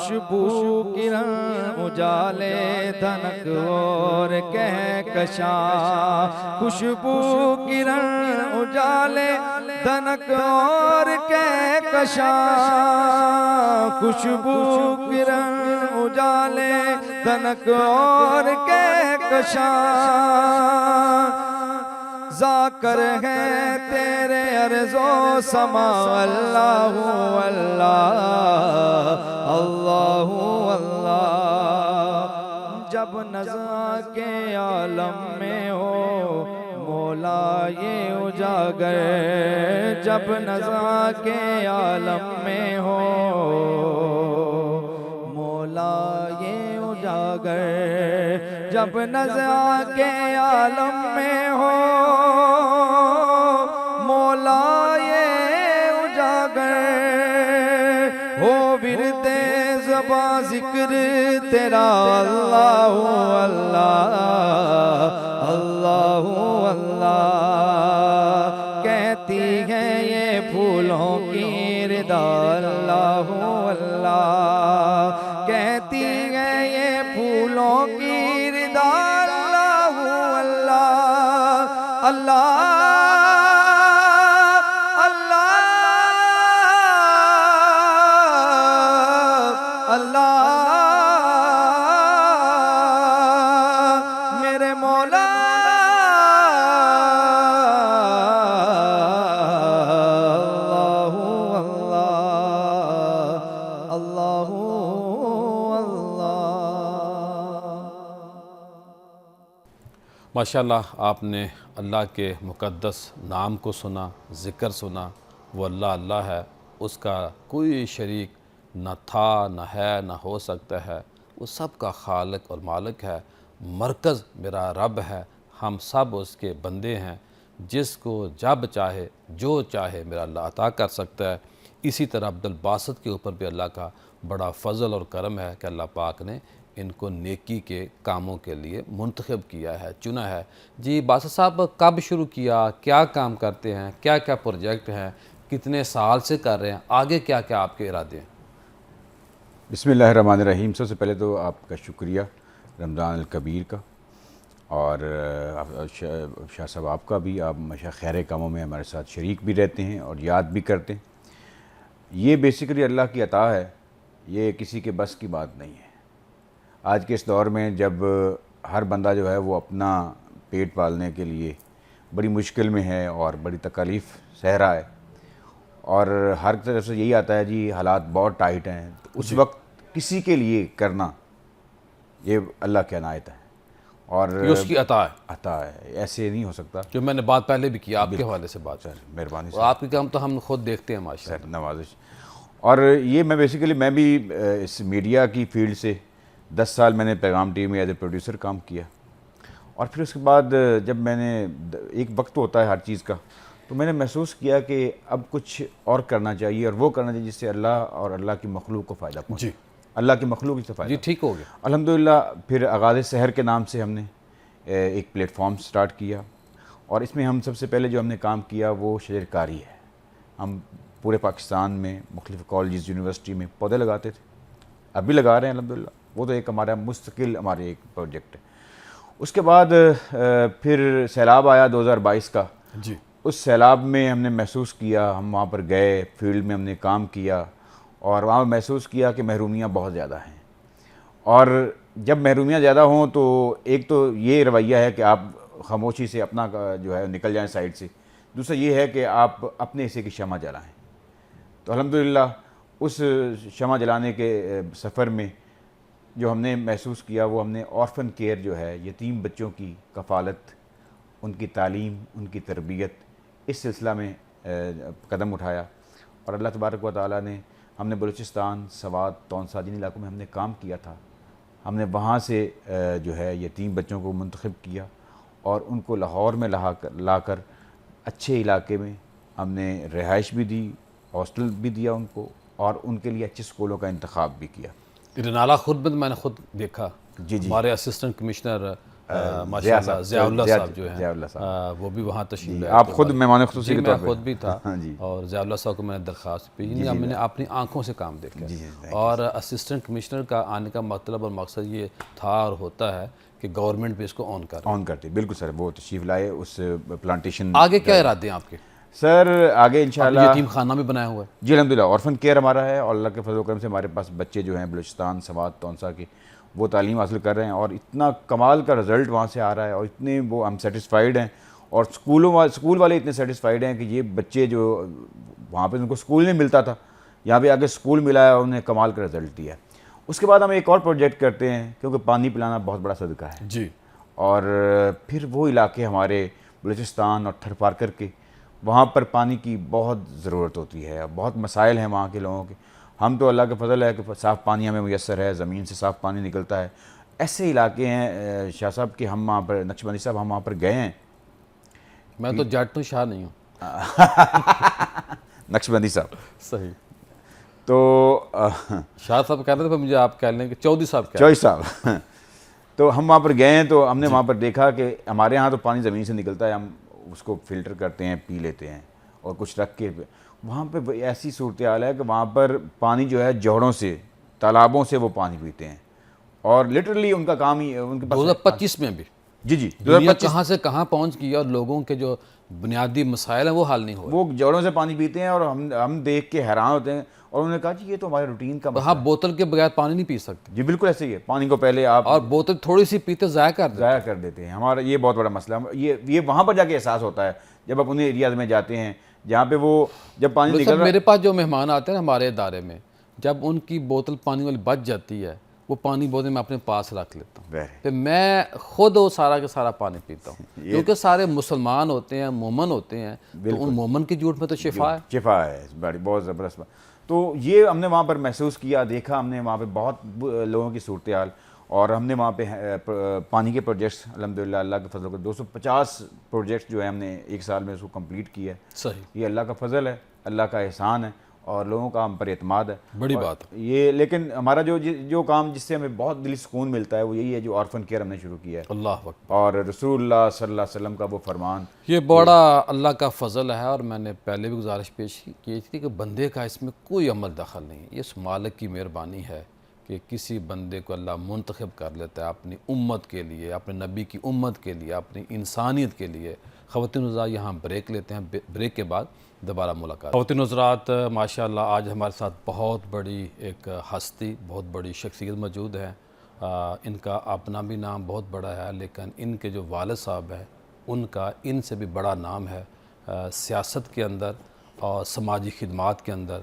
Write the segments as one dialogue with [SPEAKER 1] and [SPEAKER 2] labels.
[SPEAKER 1] خوشبو کرن اجالے دھنک اور کہکشاں خوشبو کرن اجالے دھنک اور کہکشاں خوشبو کرن اجالے دھنک اور کہکشاں ذاکر ہے تیرے عرض و سما اللہ اللہ اللہ اللہ جب نزع کے عالم میں ہو مولا یہ اجاگر جب نزع کے عالم میں ہو مولا یہ اجاگر جب نزع کے عالم میں ہو مولا یہ اجاگر ہو ورد زباں ذکر تیرا اللہ اللہ اللہ اللہ کہتی ہے یہ پھولوں کی ردا اللہ اللہ کہتی ہے یہ پھولوں کی ردا اللہ اللہ اللہ
[SPEAKER 2] ماشاءاللہ آپ نے اللہ کے مقدس نام کو سنا، ذکر سنا، وہ اللہ اللہ ہے، اس کا کوئی شریک نہ تھا نہ ہے نہ ہو سکتا ہے، وہ سب کا خالق اور مالک ہے، مرکز میرا رب ہے، ہم سب اس کے بندے ہیں، جس کو جب چاہے جو چاہے میرا اللہ عطا کر سکتا ہے۔ اسی طرح عبدالباسط کے اوپر بھی اللہ کا بڑا فضل اور کرم ہے کہ اللہ پاک نے ان کو نیکی کے کاموں کے لیے منتخب کیا ہے، چنا ہے۔ جی باسط صاحب، کب شروع کیا، کیا کام کرتے ہیں، کیا کیا پروجیکٹ ہیں، کتنے سال سے کر رہے ہیں، آگے کیا کیا آپ کے ارادے ہیں؟
[SPEAKER 3] بسم اللہ الرحمن الرحیم۔ سب سے پہلے تو آپ کا شکریہ رمضان الکبیر کا، اور شاہ صاحب آپ کا بھی، آپ ہمیشہ خیر کاموں میں ہمارے ساتھ شریک بھی رہتے ہیں اور یاد بھی کرتے ہیں۔ یہ بیسیکلی اللہ کی عطا ہے، یہ کسی کے بس کی بات نہیں ہے۔ آج کے اس دور میں جب ہر بندہ جو ہے وہ اپنا پیٹ پالنے کے لیے بڑی مشکل میں ہے اور بڑی تکالیف سہ رہا ہے، اور ہر طرف سے یہی آتا ہے جی حالات بہت ٹائٹ ہیں، تو اس وقت کسی کے لیے کرنا یہ اللہ کی عنایت ہے اور
[SPEAKER 2] یہ اس کی عطا ہے،
[SPEAKER 3] عطا ہے، ایسے نہیں ہو سکتا۔
[SPEAKER 2] جو میں نے بات پہلے بھی کی آپ کے حوالے سے بات
[SPEAKER 3] سر مہربانی
[SPEAKER 2] اور آپ کے کام تو ہم خود دیکھتے ہیں ماشاءاللہ۔
[SPEAKER 3] سر نوازش۔ اور یہ میں بھی اس میڈیا کی فیلڈ سے 10 سال میں نے پیغام ٹی وی میں ایز اے پروڈیوسر کام کیا، اور پھر اس کے بعد جب میں نے ایک وقت ہوتا ہے ہر چیز کا، تو میں نے محسوس کیا کہ اب کچھ اور کرنا چاہیے، اور وہ کرنا چاہیے جس سے اللہ اور اللہ کی مخلوق کو فائدہ پہنچے،
[SPEAKER 2] جی
[SPEAKER 3] اللہ کی مخلوق سے فائدہ۔
[SPEAKER 2] جی ٹھیک ہو گیا۔
[SPEAKER 3] الحمدللہ پھر آغاز سحر کے نام سے ہم نے ایک پلیٹ فارم سٹارٹ کیا، اور اس میں ہم سب سے پہلے جو ہم نے کام کیا وہ شجر کاری ہے۔ ہم پورے پاکستان میں مختلف کالجز یونیورسٹی میں پودے لگاتے تھے، اب بھی لگا رہے ہیں الحمدللہ، وہ تو ایک ہمارا مستقل ہمارے ایک پروجیکٹ ہے۔ اس کے بعد پھر سیلاب آیا 2022 کا،
[SPEAKER 2] جی
[SPEAKER 3] اس سیلاب میں ہم نے محسوس کیا، ہم وہاں پر گئے، فیلڈ میں ہم نے کام کیا، اور وہاں محسوس کیا کہ محرومیاں بہت زیادہ ہیں، اور جب محرومیاں زیادہ ہوں تو ایک تو یہ رویہ ہے کہ آپ خاموشی سے اپنا جو ہے نکل جائیں سائڈ سے، دوسرا یہ ہے کہ آپ اپنے حصے کی شمع جلائیں۔ تو الحمدللہ اس شمع جلانے کے سفر میں جو ہم نے محسوس کیا وہ ہم نے آرفن کیئر جو ہے، یتیم بچوں کی کفالت، ان کی تعلیم، ان کی تربیت، اس سلسلہ میں قدم اٹھایا، اور اللہ تبارک و تعالیٰ نے، ہم نے بلوچستان، سوات، تونسا جن علاقوں میں ہم نے کام کیا تھا، ہم نے وہاں سے جو ہے یتیم بچوں کو منتخب کیا اور ان کو لاہور میں لا کر اچھے علاقے میں ہم نے رہائش بھی دی، ہاسٹل بھی دیا ان کو، اور ان کے لیے اچھے سکولوں کا انتخاب بھی کیا۔
[SPEAKER 2] رنالہ خود میں نے خود دیکھا،
[SPEAKER 3] جی
[SPEAKER 2] ہمارے اسسٹنٹ کمشنر ماشاءاللہ ضیاء اللہ صاحب جو
[SPEAKER 3] ضیاء اللہ
[SPEAKER 2] ہیں وہ بھی وہاں تشریف لائے.
[SPEAKER 3] آپ خود مہمان خصوصی کے
[SPEAKER 2] میں
[SPEAKER 3] طور پہ؟
[SPEAKER 2] خود بھی تھا
[SPEAKER 3] جی
[SPEAKER 2] اور ضیاء اللہ صاحب کو میں نے درخواست بھی میں نے اپنی آنکھوں سے کام دیکھا. اور اسسٹنٹ کمشنر کا آنے کا مطلب اور مقصد یہ تھا اور ہوتا ہے کہ گورنمنٹ بھی اس کو آن
[SPEAKER 3] کرتے. بالکل سر، وہ تشریف لائے اس پلانٹیشن.
[SPEAKER 2] آگے کیا ارادے ہیں آپ کے؟
[SPEAKER 3] سر آگے انشاءاللہ
[SPEAKER 2] یتیم خانہ بھی بنایا ہوا ہے.
[SPEAKER 3] جی الحمدللہ آرفن کیئر ہمارا ہے، اور اللہ کے فضل و کرم سے ہمارے پاس بچے جو ہیں بلوچستان، سوات، تونسا کے، وہ تعلیم حاصل کر رہے ہیں اور اتنا کمال کا رزلٹ وہاں سے آ رہا ہے، اور اتنے وہ ہم سیٹسفائیڈ ہیں، اور اسکول والے اتنے سیٹسفائیڈ ہیں کہ یہ بچے جو وہاں پہ ان کو اسکول نہیں ملتا تھا، یہاں پہ آگے اسکول ملا ہے اور انہیں کمال کا رزلٹ دیا ہے. اس کے بعد ہم ایک اور پروجیکٹ کرتے ہیں، کیونکہ پانی پلانا بہت بڑا صدقہ ہے
[SPEAKER 2] جی.
[SPEAKER 3] اور پھر وہ علاقے ہمارے بلوچستان اور تھر پارکر کے، وہاں پر پانی کی بہت ضرورت ہوتی ہے، بہت مسائل ہیں وہاں کے لوگوں کے. ہم تو اللہ کا فضل ہے کہ صاف پانی ہمیں میسر ہے، زمین سے صاف پانی نکلتا ہے. ایسے علاقے ہیں شاہ صاحب کہ ہم وہاں پر، نقشبندی صاحب ہم وہاں پر گئے ہیں.
[SPEAKER 2] میں تو جٹ ہوں، شاہ نہیں ہوں.
[SPEAKER 3] نقشبندی صاحب
[SPEAKER 2] صحیح.
[SPEAKER 3] تو
[SPEAKER 2] شاہ صاحب کہہ رہے تھے، مجھے آپ کہہ لیں کہ چودھری صاحب
[SPEAKER 3] چوئی صاحب تو ہم وہاں پر گئے ہیں تو ہم نے وہاں پر دیکھا کہ ہمارے ہاں تو پانی زمین سے نکلتا ہے، ہم اس کو فلٹر کرتے ہیں، پی لیتے ہیں اور کچھ رکھ کے. وہاں پہ ایسی صورتحال ہے کہ وہاں پر پانی جو ہے جوہڑوں سے، تالابوں سے وہ پانی پیتے ہیں، اور لٹرلی ان کا کام ہی ان کے پاس
[SPEAKER 2] 2025 میں بھی
[SPEAKER 3] جی
[SPEAKER 2] دنیا کہاں سے کہاں پہنچ گئی اور لوگوں کے جو بنیادی مسائل ہیں وہ حل نہیں ہوئے.
[SPEAKER 3] وہ جوڑوں سے پانی پیتے ہیں اور ہم دیکھ کے حیران ہوتے ہیں، اور انہوں نے کہا جی یہ تو ہمارے روٹین کا مسئلہ
[SPEAKER 2] ہاں، بوتل کے بغیر پانی نہیں پی سکتے.
[SPEAKER 3] جی بالکل ایسے ہی ہے. پانی کو پہلے آپ
[SPEAKER 2] اور بوتل تھوڑی سی پیتے ضائع کر
[SPEAKER 3] دیتے ہیں. ہمارا یہ بہت بڑا مسئلہ ہے. یہ وہاں پر جا کے احساس ہوتا ہے جب آپ انہیں ایریاز میں جاتے ہیں جہاں پہ وہ جب پانی نکل رہا.
[SPEAKER 2] میرے پاس جو مہمان آتے ہیں ہمارے ادارے میں، جب ان کی بوتل پانی والی بچ جاتی ہے، وہ پانی بوتل میں اپنے پاس رکھ لیتا ہوں، پھر میں خود وہ سارا کا سارا پانی پیتا ہوں، کیونکہ سارے مسلمان ہوتے ہیں، مومن ہوتے ہیں، تو ان مومن کی جھوٹ میں تو شفا
[SPEAKER 3] ہے بڑی بہت زبردست بات. تو یہ ہم نے وہاں پر محسوس کیا، دیکھا ہم نے وہاں پہ بہت لوگوں کی صورتحال، اور ہم نے وہاں پہ پانی کے پروجیکٹس الحمدللہ اللہ کے فضل سے 250 پروجیکٹس جو ہے ہم نے ایک سال میں اس کو کمپلیٹ کیا ہے.
[SPEAKER 2] صحیح.
[SPEAKER 3] یہ اللہ کا فضل ہے، اللہ کا احسان ہے، اور لوگوں کا ہم پر اعتماد ہے.
[SPEAKER 2] بڑی بات
[SPEAKER 3] یہ لیکن ہمارا جو کام جس سے ہمیں بہت دلی سکون ملتا ہے وہ یہی ہے جو آرفن کیئر ہم نے شروع کیا ہے.
[SPEAKER 2] اللہ اکبر.
[SPEAKER 3] اور رسول اللہ صلی اللہ علیہ وسلم کا وہ فرمان،
[SPEAKER 2] یہ بڑا اللہ کا فضل ہے. اور میں نے پہلے بھی گزارش پیش کی تھی کہ بندے کا اس میں کوئی عمل دخل نہیں. یہ اس مالک کی مہربانی ہے کہ کسی بندے کو اللہ منتخب کر لیتا ہے اپنی امت کے لیے، اپنے نبی کی امت کے لیے، اپنی انسانیت کے لیے. خواتین حضرات یہاں بریک لیتے ہیں، بریک کے بعد دوبارہ ملاقات. خواتین حضرات ماشاءاللہ آج ہمارے ساتھ بہت بڑی ایک ہستی، بہت بڑی شخصیت موجود ہے. ان کا اپنا بھی نام بہت بڑا ہے، لیکن ان کے جو والد صاحب ہیں ان کا ان سے بھی بڑا نام ہے سیاست کے اندر اور سماجی خدمات کے اندر،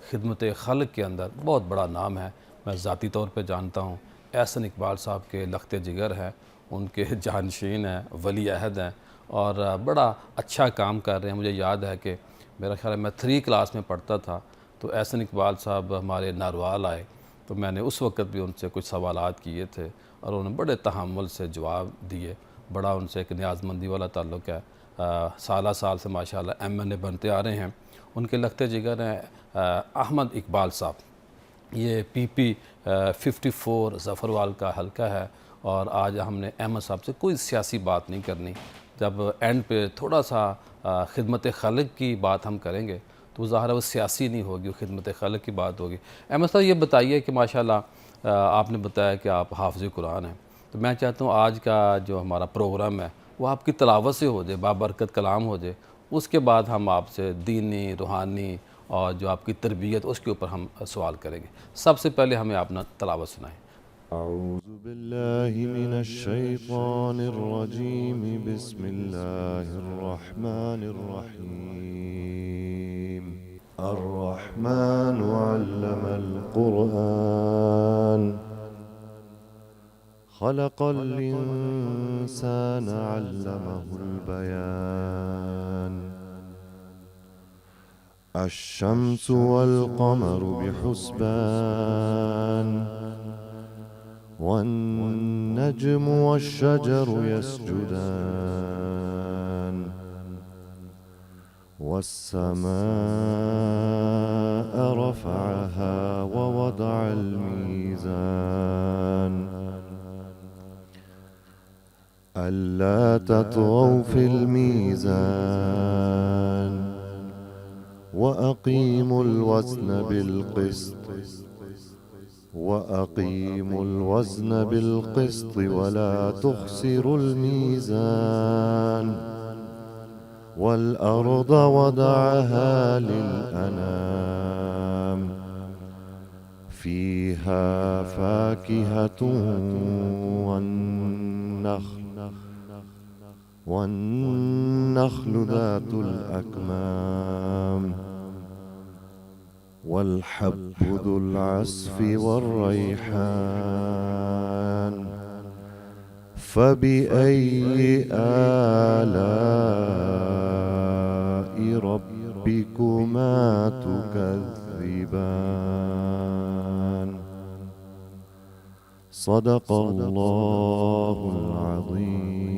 [SPEAKER 2] خدمت خلق کے اندر بہت بڑا نام ہے. میں ذاتی طور پہ جانتا ہوں. احسن اقبال صاحب کے لخت جگر ہیں، ان کے جانشین ہیں، ولی عہد ہیں، اور بڑا اچھا کام کر رہے ہیں. مجھے یاد ہے کہ میرا خیال ہے میں 3 کلاس میں پڑھتا تھا تو احسن اقبال صاحب ہمارے ناروال آئے، تو میں نے اس وقت بھی ان سے کچھ سوالات کیے تھے اور انہوں نے بڑے تحمل سے جواب دیے. بڑا ان سے ایک نیاز مندی والا تعلق ہے. سالہ سال سے ماشاءاللہ MNA بنتے آ رہے ہیں. ان کے لخت جگر ہیں احمد اقبال صاحب. یہ PP 54 ظفروال کا حلقہ ہے، اور آج ہم نے احمد صاحب سے کوئی سیاسی بات نہیں کرنی. جب اینڈ پہ تھوڑا سا خدمت خلق کی بات ہم کریں گے تو ظاہر ہے وہ سیاسی نہیں ہوگی، وہ خدمت خلق کی بات ہوگی. احمد صاحب یہ بتائیے کہ ماشاءاللہ آپ نے بتایا کہ آپ حافظ قرآن ہیں، تو میں چاہتا ہوں آج کا جو ہمارا پروگرام ہے وہ آپ کی تلاوت سے ہو جائے، بابرکت کلام ہو جائے. اس کے بعد ہم آپ سے دینی، روحانی اور جو آپ کی تربیت اس کے اوپر ہم سوال کریں گے. سب سے پہلے ہمیں اپنا تلاوت سنائیں.
[SPEAKER 4] أعوذ بالله من الشيطان الرجيم بسم الله الرحمن الرحيم الرحمن علم القرآن خلق الإنسان علمه البيان الشمس والقمر بحسبان والنجم والشجر يسجدان والسماء رفعها ووضع الميزان ألا تطغوا في الميزان وأقيموا الوزن بالقسط ولا تخسروا الميزان والأرض وضعها للأنام فيها فاكهة والنخل ذات الأكمام والحب ذو العصف والريحان فبأي آلاء ربكما تكذبان صدق الله العظيم.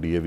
[SPEAKER 5] DAV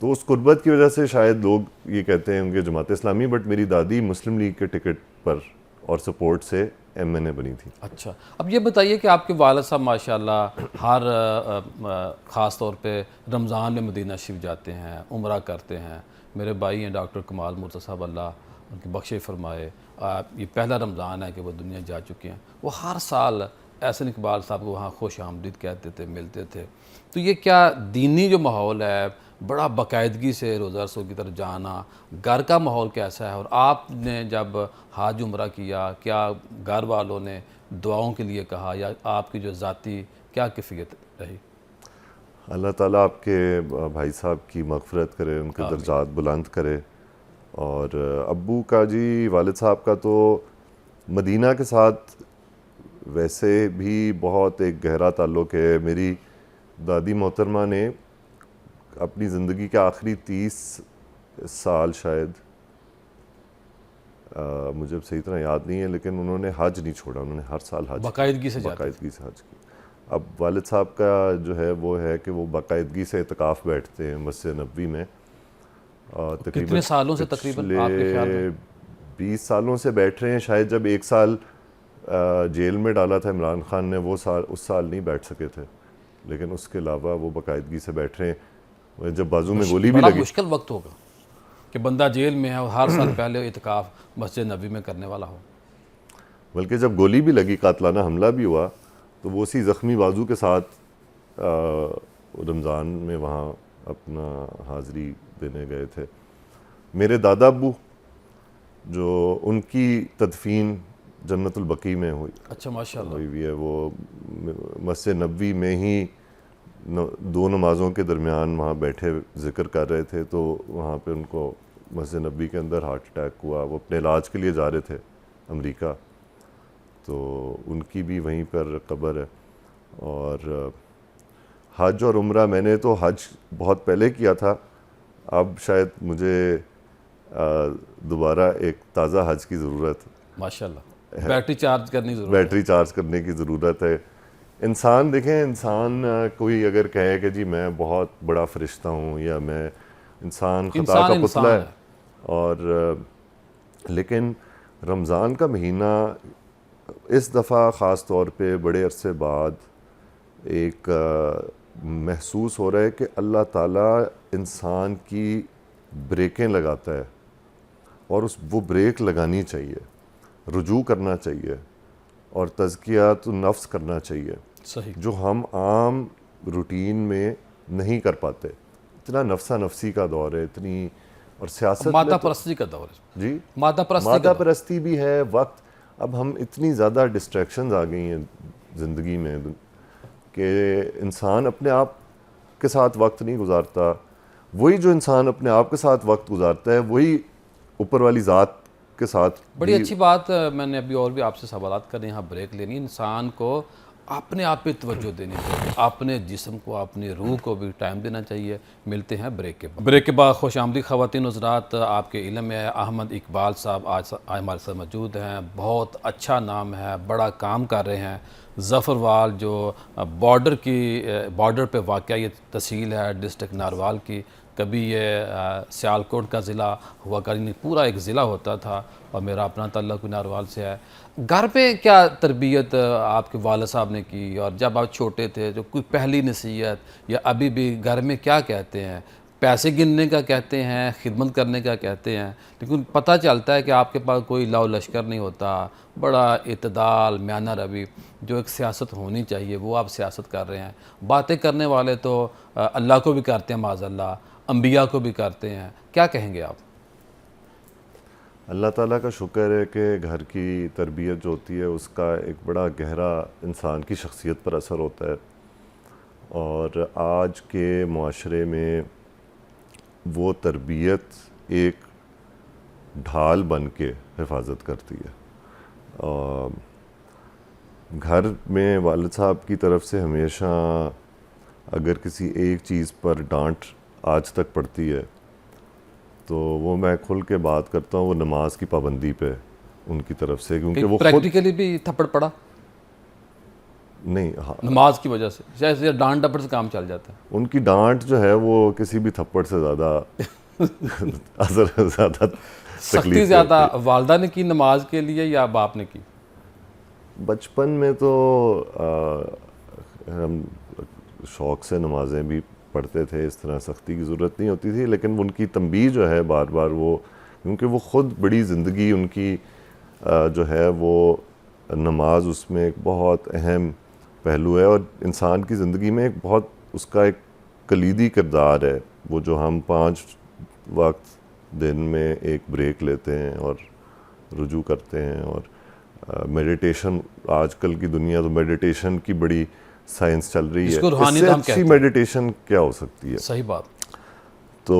[SPEAKER 5] تو اس قربت کی وجہ سے شاید لوگ یہ کہتے ہیں ان کے جماعت اسلامی، بٹ میری دادی مسلم لیگ کے ٹکٹ پر اور سپورٹ سے MNA بنی تھی.
[SPEAKER 2] اچھا، اب یہ بتائیے کہ آپ کے والد صاحب ماشاءاللہ ہر خاص طور پہ رمضان میں مدینہ شریف جاتے ہیں، عمرہ کرتے ہیں. میرے بھائی ہیں ڈاکٹر کمال مرتضیٰ صاحب، اللہ ان کی بخشش فرمائے، یہ پہلا رمضان ہے کہ وہ دنیا جا چکے ہیں. وہ ہر سال احسن اقبال صاحب کو وہاں خوش آمدید کہتے تھے، ملتے تھے. تو یہ کیا دینی جو ماحول ہے، بڑا باقاعدگی سے روزہ رسول کی طرف جانا، گھر کا ماحول کیسا ہے؟ اور آپ نے جب حج عمرہ کیا، کیا گھر والوں نے دعاؤں کے لیے کہا، یا آپ کی جو ذاتی کیا کیفیت رہی؟
[SPEAKER 5] اللہ تعالیٰ آپ کے بھائی صاحب کی مغفرت کرے، ان کے درجات بلند کرے. اور ابو کا جی، والد صاحب کا تو مدینہ کے ساتھ ویسے بھی بہت ایک گہرا تعلق ہے. میری دادی محترمہ نے اپنی زندگی کے آخری 30 سال شاید، مجھے صحیح طرح یاد نہیں ہے، لیکن انہوں نے حج نہیں چھوڑا، انہوں نے ہر سال حج
[SPEAKER 2] باقاعدگی سے جاتے
[SPEAKER 5] باقاعدگی سے حج کی. اب والد صاحب کا جو ہے وہ ہے کہ وہ باقاعدگی سے اعتکاف بیٹھتے ہیں مسجد نبوی میں.
[SPEAKER 2] کتنے سالوں سے تقریباً آپ کے خیال میں؟
[SPEAKER 5] 20 سالوں سے بیٹھ رہے ہیں. شاید جب 1 سال جیل میں ڈالا تھا عمران خان نے، وہ سال اس سال نہیں بیٹھ سکے تھے، لیکن اس کے علاوہ وہ باقاعدگی سے بیٹھ رہے ہیں. جب بازو میں گولی بھی
[SPEAKER 2] بڑا
[SPEAKER 5] لگی،
[SPEAKER 2] مشکل وقت ہوگا کہ بندہ جیل میں ہے اور ہر سال پہلے اعتکاف مسجد نبوی میں کرنے والا ہو.
[SPEAKER 5] بلکہ جب گولی بھی لگی، قاتلانہ حملہ بھی ہوا، تو وہ اسی زخمی بازو کے ساتھ رمضان میں وہاں اپنا حاضری دینے گئے تھے. میرے دادا ابو جو ان کی تدفین جنت البقیع میں ہوئی.
[SPEAKER 2] اچھا، ماشاءاللہ.
[SPEAKER 5] ہوئی ہے. وہ مسجد نبوی میں ہی 2 نمازوں کے درمیان وہاں بیٹھے ذکر کر رہے تھے، تو وہاں پہ ان کو مسجد نبوی کے اندر ہارٹ اٹیک ہوا. وہ اپنے علاج کے لیے جا رہے تھے امریکہ، تو ان کی بھی وہیں پر قبر ہے. اور حج اور عمرہ، میں نے تو حج بہت پہلے کیا تھا، اب شاید مجھے دوبارہ ایک تازہ حج کی ضرورت.
[SPEAKER 2] ماشاءاللہ، بیٹری چارج کرنی ضرورت ہے.
[SPEAKER 5] بیٹری چارج کرنے کی ضرورت ہے. انسان دیکھیں، انسان کوئی اگر کہے کہ جی میں بہت بڑا فرشتہ ہوں، یا میں انسان خطا کا پتلا ہے، اور لیکن رمضان کا مہینہ اس دفعہ خاص طور پہ بڑے عرصے بعد ایک محسوس ہو رہا ہے کہ اللہ تعالیٰ انسان کی بریکیں لگاتا ہے، اور وہ بریک لگانی چاہیے، رجوع کرنا چاہیے، اور تزکیۃ النفس کرنا چاہیے،
[SPEAKER 2] صحیح،
[SPEAKER 5] جو ہم عام روٹین میں نہیں کر پاتے. اتنا نفسا نفسی کا دور ہے، اتنی، اور سیاست
[SPEAKER 2] مادہ پرستی کا دور ہے.
[SPEAKER 5] جی،
[SPEAKER 2] مادہ پرستی
[SPEAKER 5] مادہ پرستی بھی ہے. وقت، اب ہم اتنی زیادہ ڈسٹریکشنز آ گئی ہیں زندگی میں کہ انسان اپنے آپ کے ساتھ وقت نہیں گزارتا. وہی جو انسان اپنے آپ کے ساتھ وقت گزارتا ہے، وہی اوپر والی ذات کے ساتھ.
[SPEAKER 2] بڑی اچھی بات. میں نے ابھی اور بھی آپ سے سوالات کرنے، یہاں بریک لینی. انسان کو اپنے آپ پہ توجہ دینی چاہیے، اپنے جسم کو، اپنی روح کو بھی ٹائم دینا چاہیے. ملتے ہیں بریک کے بعد. بریک کے بعد خوش آمدید خواتین حضرات. آپ کے علم میں احمد اقبال صاحب آج ہمارے ساتھ موجود ہیں. بہت اچھا نام ہے، بڑا کام کر رہے ہیں. ظفروال جو بارڈر پہ واقع یہ تحصیل ہے ڈسٹرکٹ ناروال کی. کبھی یہ سیالکوٹ کا ضلع ہوا کرنی، پورا ایک ضلع ہوتا تھا، اور میرا اپنا تعلق ناروال سے ہے. گھر پہ کیا تربیت آپ کے والد صاحب نے کی، اور جب آپ چھوٹے تھے جو کوئی پہلی نصیحت، یا ابھی بھی گھر میں کیا کہتے ہیں؟ پیسے گننے کا کہتے ہیں، خدمت کرنے کا کہتے ہیں، لیکن پتہ چلتا ہے کہ آپ کے پاس کوئی لاؤ لشکر نہیں ہوتا. بڑا اعتدال، میانہ روی، جو ایک سیاست ہونی چاہیے، وہ آپ سیاست کر رہے ہیں. باتیں کرنے والے تو اللہ کو بھی کرتے ہیں معاذ اللہ، انبیاء کو بھی کرتے ہیں. کیا کہیں گے آپ؟
[SPEAKER 5] اللہ تعالیٰ کا شکر ہے کہ گھر کی تربیت جو ہوتی ہے اس کا ایک بڑا گہرا انسان کی شخصیت پر اثر ہوتا ہے، اور آج کے معاشرے میں وہ تربیت ایک ڈھال بن کے حفاظت کرتی ہے. گھر میں والد صاحب کی طرف سے ہمیشہ اگر کسی ایک چیز پر ڈانٹ آج تک پڑتی ہے تو وہ میں کھل کے بات کرتا ہوں، وہ نماز کی پابندی پہ ان کی طرف سے، کیونکہ وہ
[SPEAKER 2] پریکٹیکلی بھی تھپڑ پڑا.
[SPEAKER 5] نہیں ہاں
[SPEAKER 2] نماز کی وجہ سے؟ جیسے ڈانٹ ڈپٹ سے کام چل جاتا ہے.
[SPEAKER 5] ان کی ڈانٹ جو ہے وہ کسی بھی تھپڑ سے زیادہ اثر زیادہ
[SPEAKER 2] سختی زیادہ والدہ نے کی نماز کے لیے یا باپ نے کی؟
[SPEAKER 5] بچپن میں تو ہم شوق سے نمازیں بھی پڑھتے تھے, اس طرح سختی کی ضرورت نہیں ہوتی تھی, لیکن ان کی تنبیہ جو ہے بار بار وہ, کیونکہ وہ خود بڑی زندگی ان کی جو ہے وہ نماز اس میں ایک بہت اہم پہلو ہے, اور انسان کی زندگی میں ایک بہت اس کا ایک کلیدی کردار ہے. وہ جو ہم 5 وقت دن میں ایک بریک لیتے ہیں اور رجوع کرتے ہیں, اور میڈیٹیشن, آج کل کی دنیا تو میڈیٹیشن کی بڑی سائنس چل رہی ہے,
[SPEAKER 2] اس کو روحانیت ہم کہتے
[SPEAKER 5] اچھی
[SPEAKER 2] ہیں.
[SPEAKER 5] میڈیٹیشن کیا ہو سکتی ہے؟
[SPEAKER 2] صحیح بات.
[SPEAKER 5] تو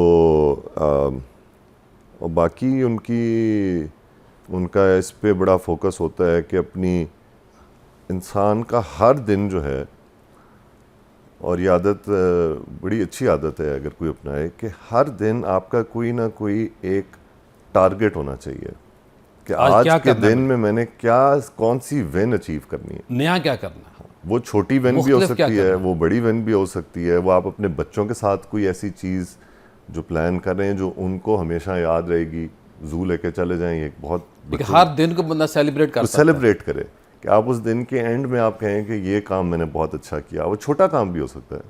[SPEAKER 5] اور باقی ان کا اس پہ بڑا فوکس ہوتا ہے کہ اپنی انسان کا ہر دن جو ہے, اور یہ عادت بڑی اچھی عادت ہے اگر کوئی اپنائے, کہ ہر دن آپ کا کوئی نہ کوئی ایک ٹارگٹ ہونا چاہیے کہ آج کے دن میں نے کون سی ون اچیو کرنی ہے,
[SPEAKER 2] نیا کیا کرنا ہے.
[SPEAKER 5] وہ چھوٹی ون بھی ہو سکتی ہے, وہ بڑی ون بھی ہو سکتی ہے, وہ آپ اپنے بچوں کے ساتھ کوئی ایسی چیز جو پلان کر رہے ہیں جو ان کو ہمیشہ یاد رہے گی, زو لے کے چلے جائیں, ایک بہت
[SPEAKER 2] ہر دن کو بندہ سیلیبریٹ کرتا ہے,
[SPEAKER 5] سیلیبریٹ کرے کہ آپ اس دن کے اینڈ میں آپ کہیں کہ یہ کام میں نے بہت اچھا کیا. وہ چھوٹا کام بھی ہو سکتا ہے,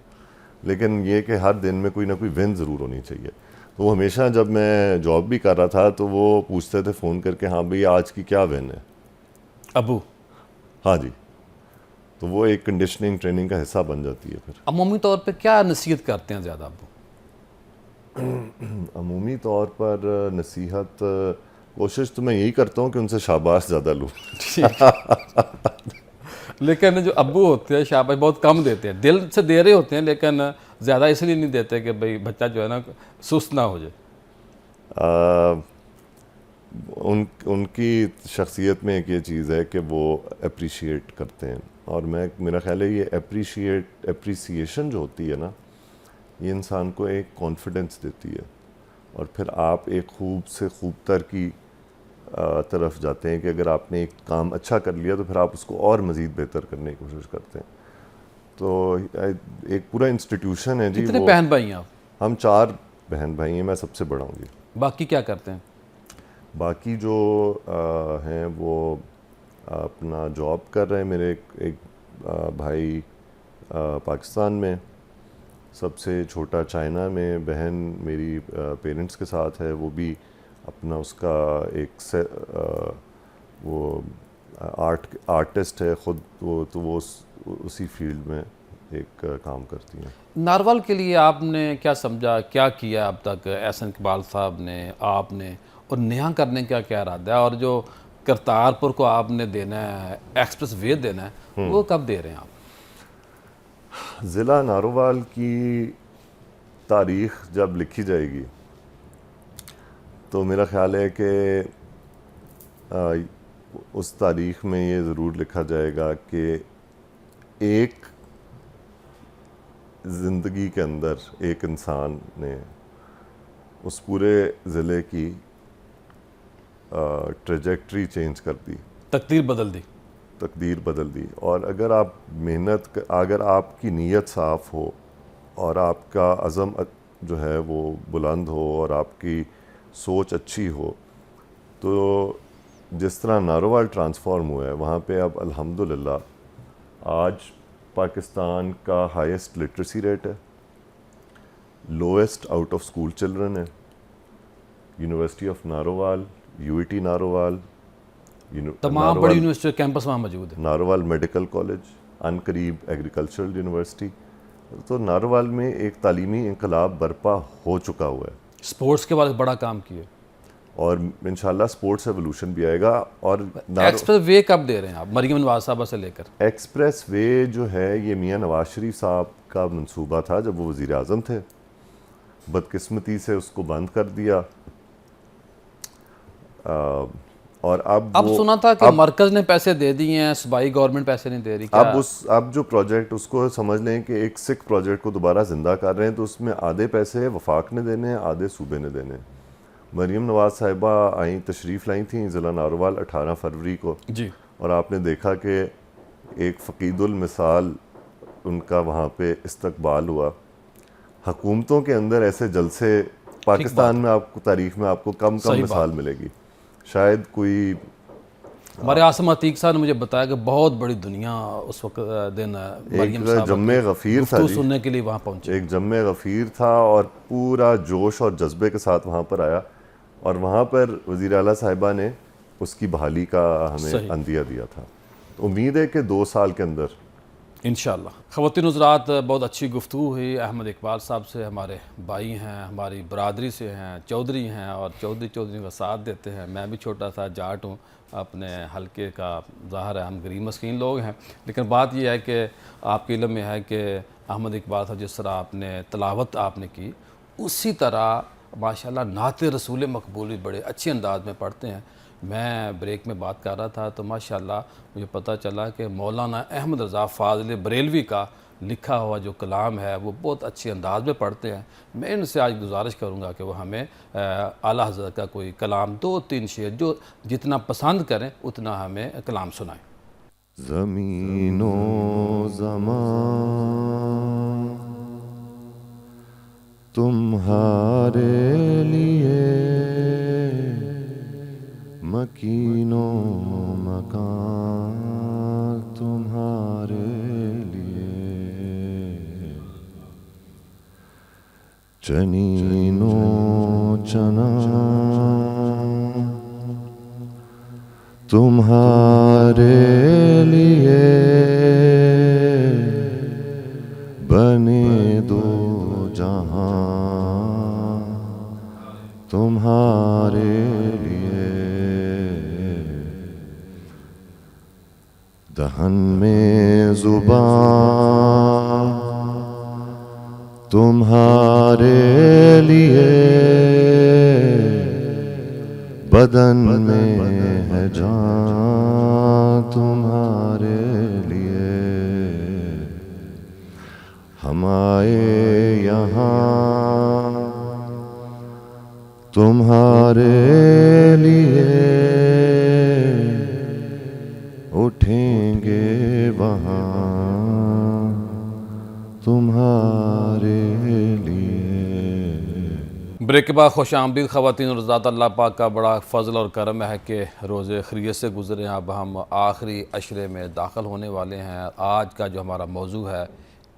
[SPEAKER 5] لیکن یہ کہ ہر دن میں کوئی نہ کوئی ون ضرور ہونی چاہیے. تو وہ ہمیشہ جب میں جاب بھی کر رہا تھا تو وہ پوچھتے تھے فون کر کے, ہاں بھئی آج کی کیا ون ہے
[SPEAKER 2] ابو؟
[SPEAKER 5] ہاں جی. تو وہ ایک کنڈیشننگ ٹریننگ کا حصہ بن جاتی ہے. پھر
[SPEAKER 2] عمومی طور پہ کیا نصیحت کرتے ہیں زیادہ ابو؟
[SPEAKER 5] عمومی طور پر نصیحت, کوشش تو میں یہی کرتا ہوں کہ ان سے شاباش زیادہ لوں.
[SPEAKER 2] لیکن جو ابو ہوتے ہیں شاباش بہت کم دیتے ہیں, دل سے دے رہے ہوتے ہیں لیکن زیادہ اس لیے نہیں دیتے کہ بھئی بچہ جو ہے نا سست نہ ہو جائے.
[SPEAKER 5] ان کی شخصیت میں ایک یہ چیز ہے کہ وہ اپریشیٹ کرتے ہیں, اور میرا خیال ہے یہ اپریسیشن جو ہوتی ہے نا, یہ انسان کو ایک کانفیڈنس دیتی ہے, اور پھر آپ ایک خوب سے خوب تر کی طرف جاتے ہیں کہ اگر آپ نے ایک کام اچھا کر لیا تو پھر آپ اس کو اور مزید بہتر کرنے کی کوشش کرتے ہیں. تو ایک پورا انسٹیٹیوشن ہے جی.
[SPEAKER 2] کتنے بہن بھائی ہیں آپ؟
[SPEAKER 5] ہم 4 بہن بھائی ہیں, میں سب سے بڑا ہوں جی.
[SPEAKER 2] باقی کیا کرتے ہیں؟
[SPEAKER 5] باقی جو ہیں وہ اپنا جاب کر رہے ہیں. میرے ایک بھائی پاکستان میں, سب سے چھوٹا چائنا میں, بہن میری پیرنٹس کے ساتھ ہے, وہ بھی اپنا اس کا ایک وہ آرٹسٹ ہے خود, وہ اسی فیلڈ میں ایک کام کرتی ہیں.
[SPEAKER 2] ناروال کے لیے آپ نے کیا سمجھا, کیا کیا اب تک احسن اقبال صاحب نے, آپ نے, اور نیا کرنے کا کیا ارادہ ہے, اور جو کرتارپور کو آپ نے دینا ہے, ایکسپریس وے دینا ہے, وہ کب دے رہے ہیں آپ؟
[SPEAKER 5] ضلع ناروال کی تاریخ جب لکھی جائے گی تو میرا خیال ہے کہ اس تاریخ میں یہ ضرور لکھا جائے گا کہ ایک زندگی کے اندر ایک انسان نے اس پورے ضلع کی ٹریجیکٹری چینج کر دی,
[SPEAKER 2] تقدیر بدل دی.
[SPEAKER 5] تقدیر بدل دی. اور اگر آپ اگر آپ کی نیت صاف ہو اور آپ کا عزم جو ہے وہ بلند ہو اور آپ کی سوچ اچھی ہو, تو جس طرح ناروال ٹرانسفارم ہوا ہے وہاں پہ اب الحمدللہ آج پاکستان کا ہائیسٹ لٹریسی ریٹ ہے, lowest out of school children ہے. University of Narowal, U E T Narowal,
[SPEAKER 2] تمام بڑی یونیورسٹی کیمپس وہاں موجود ہے.
[SPEAKER 5] ناروال میڈیکل کالج, ان قریب ایگریکلچرل یونیورسٹی. تو ناروال میں ایک تعلیمی انقلاب برپا ہو چکا ہوا ہے.
[SPEAKER 2] سپورٹس کے بعد بڑا کام کیے,
[SPEAKER 5] اور انشاءاللہ سپورٹس ایولوشن بھی آئے گا. اور
[SPEAKER 2] ایکسپریس وے کب دے رہے ہیں آپ مریم نواز صاحبہ سے لے کر؟
[SPEAKER 5] ایکسپریس وے جو ہے یہ میاں نواز شریف صاحب کا منصوبہ تھا جب وہ وزیر اعظم تھے, بدقسمتی سے اس کو بند کر دیا. اور اب
[SPEAKER 2] سنا تھا کہ مرکز نے پیسے دے دیے ہیں, صوبائی گورنمنٹ پیسے نہیں دے رہی.
[SPEAKER 5] اب جو پروجیکٹ اس کو سمجھ لیں کہ ایک سکھ پروجیکٹ کو دوبارہ زندہ کر رہے ہیں, تو اس میں آدھے پیسے وفاق نے دینے ہیں, آدھے صوبے نے دینے ہیں. مریم نواز صاحبہ تشریف لائی تھیں ضلع ناروال 18 فروری کو,
[SPEAKER 2] جی,
[SPEAKER 5] اور آپ نے دیکھا کہ ایک فقید المثال ان کا وہاں پہ استقبال ہوا. حکومتوں کے اندر ایسے جلسے پاکستان میں آپ کو تاریخ میں آپ کو کم مثال ملے گی. شاید کوئی
[SPEAKER 2] ہمارے عاصم عتیق صاحب نے مجھے بتایا کہ بہت بڑی دنیا اس وقت دن مریم
[SPEAKER 5] ایک جمع غفیر تھا جی،
[SPEAKER 2] سننے کے لیے وہاں پہنچے.
[SPEAKER 5] ایک جمع غفیر تھا اور پورا جوش اور جذبے کے ساتھ وہاں پر آیا، اور وہاں پر وزیر اعلیٰ صاحبہ نے اس کی بحالی کا ہمیں عندیہ دیا تھا. امید ہے کہ 2 سال کے اندر
[SPEAKER 2] انشاءاللہ. خواتین حضرات، بہت اچھی گفتگو ہوئی احمد اقبال صاحب سے. ہمارے بھائی ہیں، ہماری برادری سے ہیں، چودھری ہیں اور چودھری کا ساتھ دیتے ہیں. میں بھی چھوٹا سا جاٹ ہوں اپنے حلقے کا، ظاہر ہے ہم غریب مسکین لوگ ہیں، لیکن بات یہ ہے کہ آپ کے علم میں ہے کہ احمد اقبال صاحب جس طرح آپ نے تلاوت آپ نے کی، اسی طرح ماشاءاللہ نعت رسول مقبول بھی بڑے اچھے انداز میں پڑھتے ہیں. میں بریک میں بات کر رہا تھا تو ماشاءاللہ مجھے پتہ چلا کہ مولانا احمد رضا فاضل بریلوی کا لکھا ہوا جو کلام ہے وہ بہت اچھے انداز میں پڑھتے ہیں. میں ان سے آج گزارش کروں گا کہ وہ ہمیں اعلیٰ حضرت کا کوئی کلام 2-3 شعر جو جتنا پسند کریں اتنا ہمیں کلام سنائیں.
[SPEAKER 4] زمین و زمان تمہارے لیے، مکین و مکان تمہارے لیے، چنین و چنا تمہارے لیے، بنے دو جہاں تمہارے لیے، دہن میں زبان تمہارے لیے، بدن میں ہے جان تمہارے لیے، ہم آئے یہاں تمہارے لیے، اٹھیں گے وہاں تمہارے لیے.
[SPEAKER 2] بریک کے بعد خوش آمدید خواتین اور حضرات. اللہ پاک کا بڑا فضل اور کرم ہے کہ روزے خیریت سے گزرے. اب ہم آخری عشرے میں داخل ہونے والے ہیں. آج کا جو ہمارا موضوع ہے،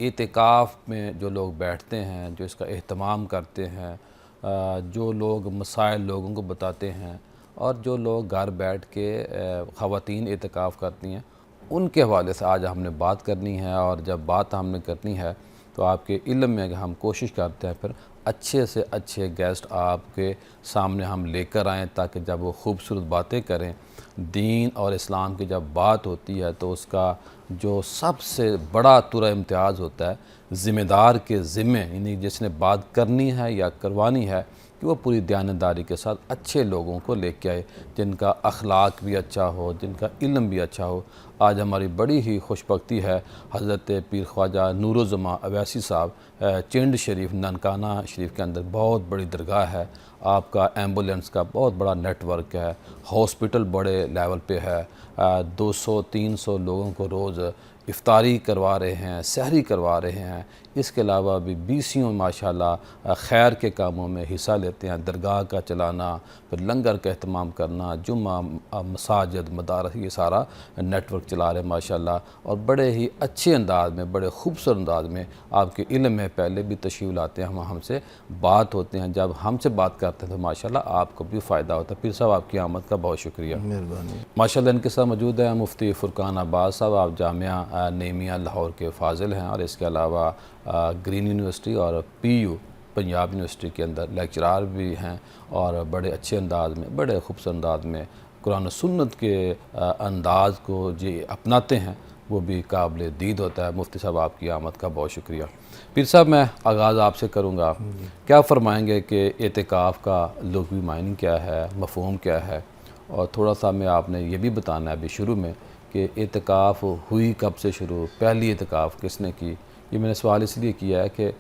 [SPEAKER 2] اعتکاف میں جو لوگ بیٹھتے ہیں، جو اس کا اہتمام کرتے ہیں، جو لوگ مسائل لوگوں کو بتاتے ہیں، اور جو لوگ گھر بیٹھ کے خواتین اعتکاف کرتی ہیں، ان کے حوالے سے آج ہم نے بات کرنی ہے. اور جب بات ہم نے کرنی ہے تو آپ کے علم میں کہ ہم کوشش کرتے ہیں پھر اچھے سے اچھے گیسٹ آپ کے سامنے ہم لے کر آئیں، تاکہ جب وہ خوبصورت باتیں کریں. دین اور اسلام کی جب بات ہوتی ہے تو اس کا جو سب سے بڑا ترا امتیاز ہوتا ہے ذمہ دار کے ذمے، یعنی جس نے بات کرنی ہے یا کروانی ہے کہ وہ پوری دیانتداری کے ساتھ اچھے لوگوں کو لے کے آئے، جن کا اخلاق بھی اچھا ہو، جن کا علم بھی اچھا ہو. آج ہماری بڑی ہی خوش بختی ہے حضرت پیر خواجہ نور الزماں اویسی صاحب، چنڈ شریف ننکانہ شریف کے اندر بہت بڑی درگاہ ہے. آپ کا ایمبولینس کا بہت بڑا نیٹ ورک ہے، ہاسپٹل بڑے لیول پہ ہے، 200-300 لوگوں کو روز افطاری کروا رہے ہیں، سحری کروا رہے ہیں. اس کے علاوہ بھی 20 ماشاءاللہ خیر کے کاموں میں حصہ لیتے ہیں. درگاہ کا چلانا، پھر لنگر کا اہتمام کرنا، جمعہ، مساجد، مدارس، یہ سارا نیٹ ورک چلا رہے ہیں ماشاءاللہ. اور بڑے ہی اچھے انداز میں، بڑے خوبصورت انداز میں آپ کے علم میں پہلے بھی تشریف لاتے ہیں. ہم سے بات ہوتے ہیں، جب ہم سے بات کرتے ہیں تو ماشاءاللہ آپ کو بھی فائدہ ہوتا ہے. پیر صاحب آپ کی آمد کا بہت شکریہ.
[SPEAKER 4] مہربانی.
[SPEAKER 2] ماشاءاللہ ان کے ساتھ موجود ہیں مفتی فرقان عباس صاحب. آپ جامعہ نعیمیہ لاہور کے فاضل ہیں، اور اس کے علاوہ گرین یونیورسٹی اور پی یو پنجاب یونیورسٹی کے اندر لیکچرار بھی ہیں، اور بڑے اچھے انداز میں، بڑے خوبصورت انداز میں قرآن و سنت کے انداز کو جی اپناتے ہیں، وہ بھی قابل دید ہوتا ہے. مفتی صاحب آپ کی آمد کا بہت شکریہ. پیر صاحب میں آغاز آپ سے کروں گا، کیا فرمائیں گے کہ اعتکاف کا لغوی معنی کیا ہے، مفہوم کیا ہے؟ اور تھوڑا سا میں آپ نے یہ بھی بتانا ہے ابھی شروع میں کہ اعتکاف ہوئی کب سے شروع، پہلی اعتکاف کس نے کی؟ یہ میں نے سوال اس لیے کیا ہے کہ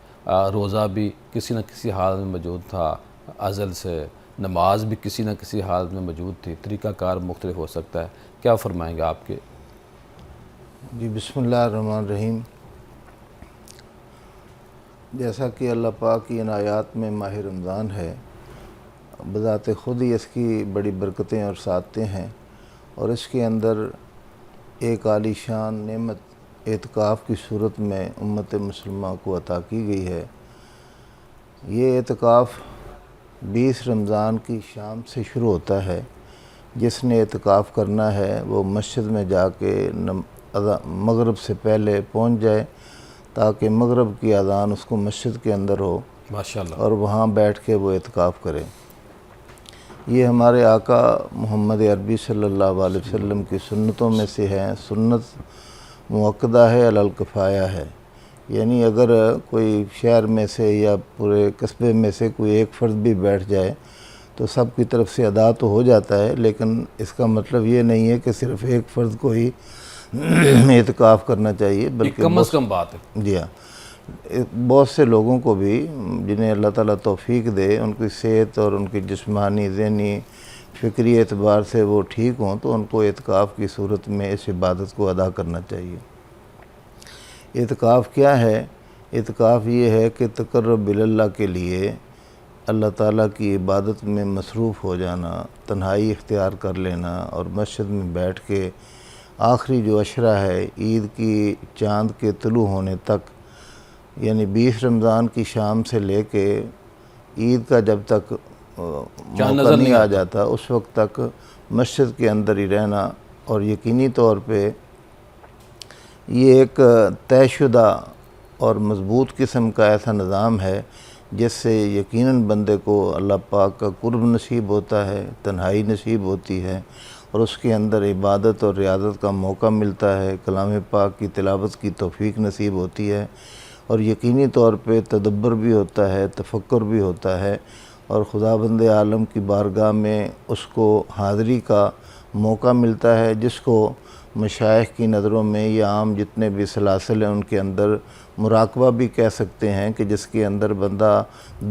[SPEAKER 2] روزہ بھی کسی نہ کسی حالت میں موجود تھا ازل سے، نماز بھی کسی نہ کسی حالت میں موجود تھی، طریقہ کار مختلف ہو سکتا ہے. کیا فرمائیں گے آپ کے؟
[SPEAKER 1] جی بسم اللہ الرحمن الرحیم۔ جیسا کہ اللہ پاک کی عنایات میں ماہ رمضان ہے، بذات خود ہی اس کی بڑی برکتیں اور سعادتیں ہیں، اور اس کے اندر ایک عالی شان نعمت اعتکاف کی صورت میں امت مسلمہ کو عطا کی گئی ہے۔ یہ اعتکاف 20 رمضان کی شام سے شروع ہوتا ہے۔ جس نے اعتکاف کرنا ہے وہ مسجد میں جا کے مغرب سے پہلے پہنچ جائے تاکہ مغرب کی اذان اس کو مسجد کے اندر ہو
[SPEAKER 2] ماشاءاللہ،
[SPEAKER 1] اور وہاں بیٹھ کے وہ اعتکاف کرے۔ یہ ہمارے آقا محمد عربی صلی اللہ علیہ وسلم کی سنتوں میں سے ہے، سنت مؤکدہ ہے، علی الکفایہ ہے۔ یعنی اگر کوئی شہر میں سے یا پورے قصبے میں سے کوئی ایک فرد بھی بیٹھ جائے تو سب کی طرف سے ادا تو ہو جاتا ہے، لیکن اس کا مطلب یہ نہیں ہے کہ صرف ایک فرد کو ہی اعتکاف کرنا چاہیے، بلکہ
[SPEAKER 2] کم از کم بات ہے۔
[SPEAKER 1] جی ہاں، بہت سے لوگوں کو بھی جنہیں اللہ تعالیٰ توفیق دے، ان کی صحت اور ان کی جسمانی، ذہنی، فکری اعتبار سے وہ ٹھیک ہوں تو ان کو اعتکاف کی صورت میں اس عبادت کو ادا کرنا چاہیے۔ اعتکاف کیا ہے؟ اعتکاف یہ ہے کہ تقرب اللہ کے لیے اللہ تعالیٰ کی عبادت میں مصروف ہو جانا، تنہائی اختیار کر لینا اور مسجد میں بیٹھ کے آخری جو عشرہ ہے عید کی چاند کے طلوع ہونے تک، یعنی 20 رمضان کی شام سے لے کے عید کا جب تک موقع نہیں آ جاتا اس وقت تک مسجد کے اندر ہی رہنا، اور یقینی طور پہ یہ ایک طے شدہ اور مضبوط قسم کا ایسا نظام ہے جس سے یقیناً بندے کو اللہ پاک کا قرب نصیب ہوتا ہے، تنہائی نصیب ہوتی ہے، اور اس کے اندر عبادت اور ریاضت کا موقع ملتا ہے، کلام پاک کی تلاوت کی توفیق نصیب ہوتی ہے، اور یقینی طور پہ تدبر بھی ہوتا ہے، تفکر بھی ہوتا ہے، اور خداوند عالم کی بارگاہ میں اس کو حاضری کا موقع ملتا ہے، جس کو مشائخ کی نظروں میں یا عام جتنے بھی سلاسل ہیں ان کے اندر مراقبہ بھی کہہ سکتے ہیں، کہ جس کے اندر بندہ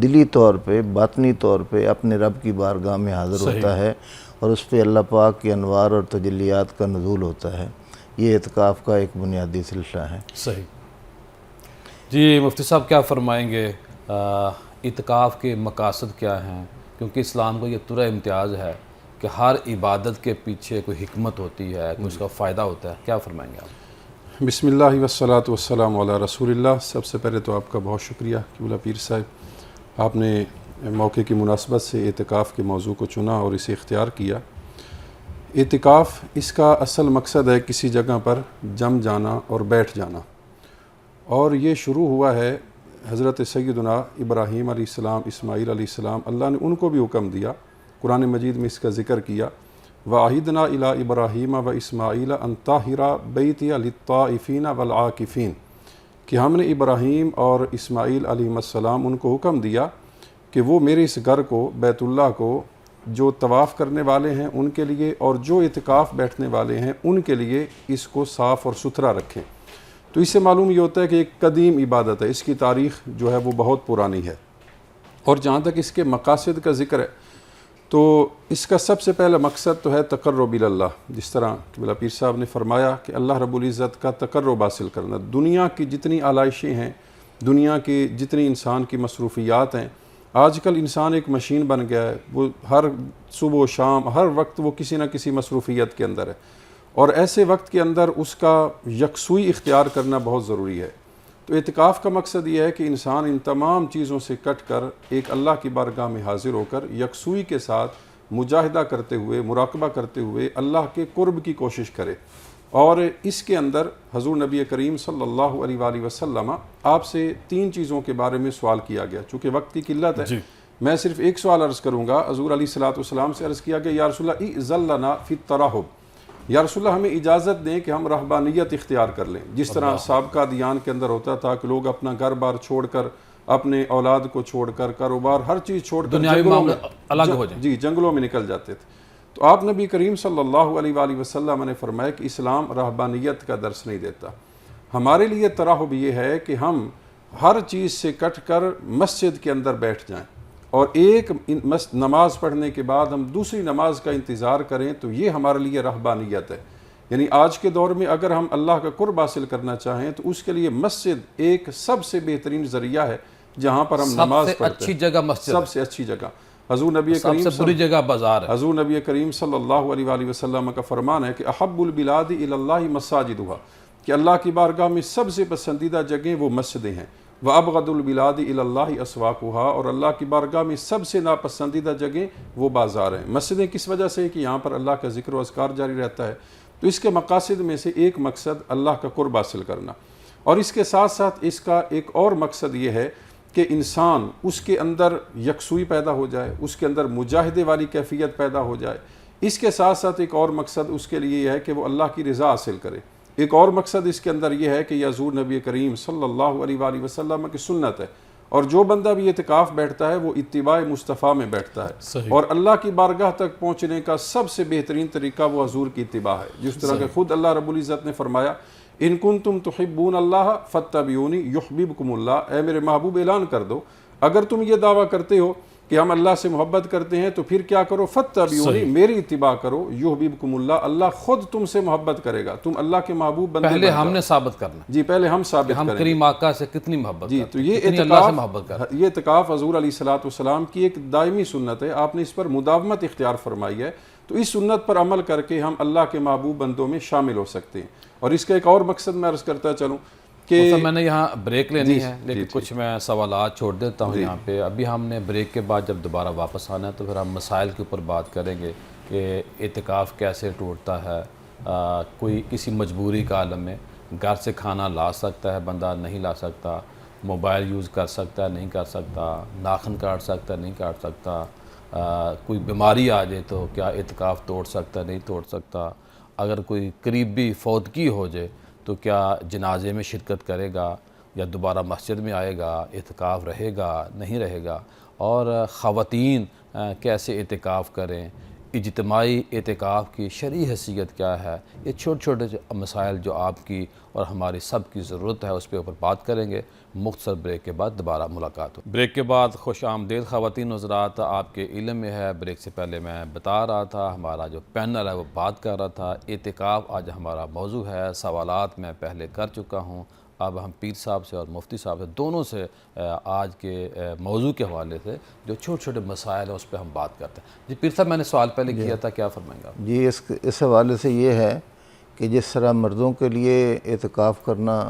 [SPEAKER 1] دلی طور پہ، باطنی طور پہ اپنے رب کی بارگاہ میں حاضر ہوتا ہے اور اس پہ اللہ پاک کے انوار اور تجلیات کا نزول ہوتا ہے۔ یہ اعتکاف کا ایک بنیادی سلسلہ ہے۔
[SPEAKER 2] صحیح۔ جی مفتی صاحب کیا فرمائیں گے، اعتکاف کے مقاصد کیا ہیں؟ کیونکہ اسلام کو یہ طرح امتیاز ہے کہ ہر عبادت کے پیچھے کوئی حکمت ہوتی ہے، کوئی اس کا فائدہ ہوتا ہے، کیا فرمائیں گے آپ؟
[SPEAKER 6] بسم اللہ والصلاة والسلام علی رسول اللہ۔ سب سے پہلے تو آپ کا بہت شکریہ قبلہ پیر صاحب، آپ نے موقع کی مناسبت سے اعتکاف کے موضوع کو چنا اور اسے اختیار کیا۔ اعتکاف اس کا اصل مقصد ہے کسی جگہ پر جم جانا اور بیٹھ جانا، اور یہ شروع ہوا ہے حضرت سیدنا ابراہیم علیہ السلام، اسماعیل علیہ السلام، اللہ نے ان کو بھی حکم دیا، قرآن مجید میں اس کا ذکر کیا، وَعَهِدْنَا إِلَىٰ إِبْرَاهِيمَ وَإِسْمَاعِيلَ أَن طَاهِرَ بَيْتِيَ لِلطَّائِفِينَ وَالْعَاكِفِينَ، کہ ہم نے ابراہیم اور اسماعیل علیہ السلام ان کو حکم دیا کہ وہ میرے اس گھر کو، بیت اللہ کو، جو طواف کرنے والے ہیں ان کے لیے اور جو اعتکاف بیٹھنے والے ہیں ان کے لیے اس کو صاف اور ستھرا رکھیں۔ تو اس سے معلوم یہ ہوتا ہے کہ ایک قدیم عبادت ہے، اس کی تاریخ جو ہے وہ بہت پرانی ہے۔ اور جہاں تک اس کے مقاصد کا ذکر ہے تو اس کا سب سے پہلا مقصد تو ہے تقرب اللہ، جس طرح قبلہ پیر صاحب نے فرمایا کہ اللہ رب العزت کا تقرب حاصل کرنا۔ دنیا کی جتنی آلائشیں ہیں، دنیا کی جتنی انسان کی مصروفیات ہیں، آج کل انسان ایک مشین بن گیا ہے، وہ ہر صبح و شام ہر وقت وہ کسی نہ کسی مصروفیت کے اندر ہے، اور ایسے وقت کے اندر اس کا یکسوئی اختیار کرنا بہت ضروری ہے۔ تو اعتکاف کا مقصد یہ ہے کہ انسان ان تمام چیزوں سے کٹ کر ایک اللہ کی بارگاہ میں حاضر ہو کر یکسوئی کے ساتھ مجاہدہ کرتے ہوئے، مراقبہ کرتے ہوئے اللہ کے قرب کی کوشش کرے۔ اور اس کے اندر حضور نبی کریم صلی اللہ علیہ وآلہ وسلم آپ سے 3 چیزوں کے بارے میں سوال کیا گیا، چونکہ وقت کی قلت ہے میں صرف ایک سوال عرض کروں گا۔ حضور علیہ السلام سے عرض کیا کہ یا رسول اللہ ائذن لنا فی الترہب، یا رسول اللہ ہمیں اجازت دیں کہ ہم رہبانیت اختیار کر لیں، جس طرح سابقہ دیان کے اندر ہوتا تھا کہ لوگ اپنا گھر بار چھوڑ کر، اپنے اولاد کو چھوڑ کر، کاروبار ہر چیز چھوڑ کر
[SPEAKER 2] دنیاوی معاملے الگ ہو جائیں،
[SPEAKER 6] جنگلوں میں نکل جاتے تھے۔ تو آپ نبی کریم صلی اللہ علیہ وآلہ وسلم نے فرمایا کہ اسلام رہبانیت کا درس نہیں دیتا۔ ہمارے لیے ترہب یہ ہے کہ ہم ہر چیز سے کٹ کر مسجد کے اندر بیٹھ جائیں، اور ایک نماز پڑھنے کے بعد ہم دوسری نماز کا انتظار کریں، تو یہ ہمارے لیے رہبانیت ہے۔ یعنی آج کے دور میں اگر ہم اللہ کا قرب حاصل کرنا چاہیں تو اس کے لیے مسجد ایک سب سے بہترین ذریعہ ہے جہاں پر ہم نماز
[SPEAKER 2] سب سے
[SPEAKER 6] پڑھتے
[SPEAKER 2] اچھی
[SPEAKER 6] ہیں.
[SPEAKER 2] جگہ مسجد
[SPEAKER 6] سب سے اچھی جگہ. حضور نبی
[SPEAKER 2] سب
[SPEAKER 6] کریم
[SPEAKER 2] سے بری جگہ بازار ہے.
[SPEAKER 6] حضور نبی کریم صلی اللہ علیہ وآلہ وسلم کا فرمان ہے کہ احب البلاد الی اللہ مساجدها، کہ اللہ کی بارگاہ میں سب سے پسندیدہ جگہیں وہ مسجدیں ہیں. وابغض البلاد الی اللہ اسواقها، اور اللہ کی بارگاہ میں سب سے ناپسندیدہ جگہیں وہ بازار ہیں. مسجدیں کس وجہ سے کہ یہاں پر اللہ کا ذکر و اذکار جاری رہتا ہے. تو اس کے مقاصد میں سے ایک مقصد اللہ کا قرب حاصل کرنا، اور اس کے ساتھ ساتھ اس کا ایک اور مقصد یہ ہے کہ انسان اس کے اندر یکسوئی پیدا ہو جائے، اس کے اندر مجاہدے والی کیفیت پیدا ہو جائے. اس کے ساتھ ساتھ ایک اور مقصد اس کے لیے یہ ہے کہ وہ اللہ کی رضا حاصل کرے. ایک اور مقصد اس کے اندر یہ ہے کہ یہ حضور نبی کریم صلی اللہ علیہ وآلہ وسلم کی سنت ہے، اور جو بندہ بھی اعتکاف بیٹھتا ہے وہ اتباع مصطفیٰ میں بیٹھتا ہے.
[SPEAKER 2] صحیح.
[SPEAKER 6] اور اللہ کی بارگاہ تک پہنچنے کا سب سے بہترین طریقہ وہ حضور کی اتباع ہے. جس طرح کہ خود اللہ رب العزت نے فرمایا ان کنتم تحبون اللہ فاتبعونی یحببکم اللہ، اے میرے محبوب اعلان کر دو اگر تم یہ دعویٰ کرتے ہو کہ ہم اللہ سے محبت کرتے ہیں تو پھر کیا کرو، فاتبعونی، میری اتباع کرو، یحببکم اللہ، اللہ خود تم سے محبت کرے گا، تم اللہ کے محبوب بندے
[SPEAKER 2] پہلے
[SPEAKER 6] بن جاؤ.
[SPEAKER 2] ہم نے ثابت کرنا
[SPEAKER 6] جی پہلے ہم ثابت
[SPEAKER 2] ہم
[SPEAKER 6] کریں گے.
[SPEAKER 2] کریم آقا سے کتنی محبت
[SPEAKER 6] جی
[SPEAKER 2] کرتے
[SPEAKER 6] تو
[SPEAKER 2] ہیں،
[SPEAKER 6] یہ
[SPEAKER 2] کتنی اللہ سے محبت کرتے ہیں.
[SPEAKER 6] یہ اعتکاف حضور علیہ الصلوۃ والسلام کی ایک دائمی سنت ہے. آپ نے اس پر مداومت اختیار فرمائی ہے. تو اس سنت پر عمل کر کے ہم اللہ کے محبوب بندوں میں شامل ہو سکتے ہیں. اور اس کا ایک اور مقصد میں عرض کرتا چلوں کہ
[SPEAKER 2] میں نے یہاں بریک لینی ہے، لیکن کچھ میں سوالات چھوڑ دیتا ہوں یہاں پہ. ابھی ہم نے بریک کے بعد جب دوبارہ واپس آنا ہے تو پھر ہم مسائل کے اوپر بات کریں گے کہ اعتکاف کیسے ٹوٹتا ہے. کوئی کسی مجبوری کا عالم میں گھر سے کھانا لا سکتا ہے بندہ، نہیں لا سکتا، موبائل یوز کر سکتا ہے نہیں کر سکتا، ناخن کاٹ سکتا ہے نہیں کاٹ سکتا، کوئی بیماری آ جائے تو کیا اعتکاف توڑ سکتا ہے نہیں توڑ سکتا، اگر کوئی قریبی فوتگی ہو جائے تو کیا جنازے میں شرکت کرے گا یا دوبارہ مسجد میں آئے گا، اعتکاف رہے گا نہیں رہے گا، اور خواتین کیسے اعتکاف کریں، اجتماعی اعتکاف کی شرعی حیثیت کیا ہے. یہ چھوٹے چھوٹے مسائل جو آپ کی اور ہماری سب کی ضرورت ہے اس پہ اوپر بات کریں گے. مختصر بریک کے بعد دوبارہ ملاقات ہو. بریک کے بعد خوش آمدید خواتین حضرات، آپ کے علم میں ہے بریک سے پہلے میں بتا رہا تھا ہمارا جو پینل ہے وہ بات کر رہا تھا اعتکاف. آج ہمارا موضوع ہے، سوالات میں پہلے کر چکا ہوں، اب ہم پیر صاحب سے اور مفتی صاحب سے دونوں سے آج کے موضوع کے حوالے سے جو چھوٹے چھوٹے مسائل ہیں اس پہ ہم بات کرتے ہیں. جی پیر صاحب میں نے سوال پہلے کیا تھا، کیا فرمائیں گے آپ؟
[SPEAKER 1] جی اس حوالے سے یہ ہے کہ جس طرح مردوں کے لیے اعتکاف کرنا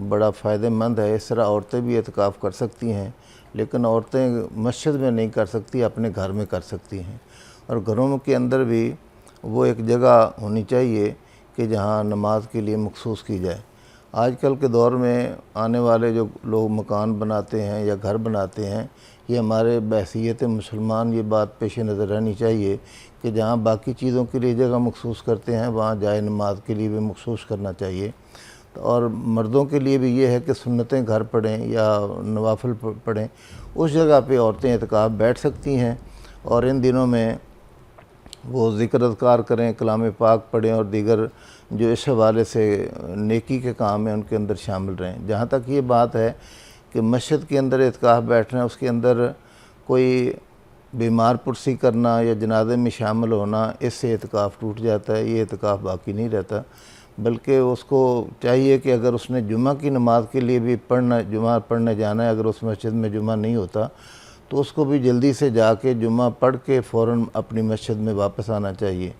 [SPEAKER 1] بڑا فائدہ مند ہے، اس طرح عورتیں بھی اعتکاف کر سکتی ہیں، لیکن عورتیں مسجد میں نہیں کر سکتی، اپنے گھر میں کر سکتی ہیں. اور گھروں کے اندر بھی وہ ایک جگہ ہونی چاہیے کہ جہاں نماز کے لیے مخصوص کی جائے. آج کل کے دور میں آنے والے جو لوگ مکان بناتے ہیں یا گھر بناتے ہیں، یہ ہمارے بحیثیت مسلمان یہ بات پیش نظر رہنی چاہیے کہ جہاں باقی چیزوں کے لیے جگہ مخصوص کرتے ہیں وہاں جائے نماز کے لیے بھی مخصوص کرنا چاہیے. اور مردوں کے لیے بھی یہ ہے کہ سنتیں گھر پڑھیں یا نوافل پڑھیں، اس جگہ پہ عورتیں اعتکاف بیٹھ سکتی ہیں اور ان دنوں میں وہ ذکر اذکار کریں، کلام پاک پڑھیں اور دیگر جو اس حوالے سے نیکی کے کام ہیں ان کے اندر شامل رہیں. جہاں تک یہ بات ہے کہ مسجد کے اندر اعتکاف بیٹھنا، اس کے اندر کوئی بیمار پرسی کرنا یا جنازے میں شامل ہونا، اس سے اعتکاف ٹوٹ جاتا ہے، یہ اعتکاف باقی نہیں رہتا. بلکہ اس کو چاہیے کہ اگر اس نے جمعہ کی نماز کے لیے بھی جمعہ پڑھنے جانا ہے، اگر اس مسجد میں جمعہ نہیں ہوتا تو اس کو بھی جلدی سے جا کے جمعہ پڑھ کے فوراً اپنی مسجد میں واپس آنا چاہیے.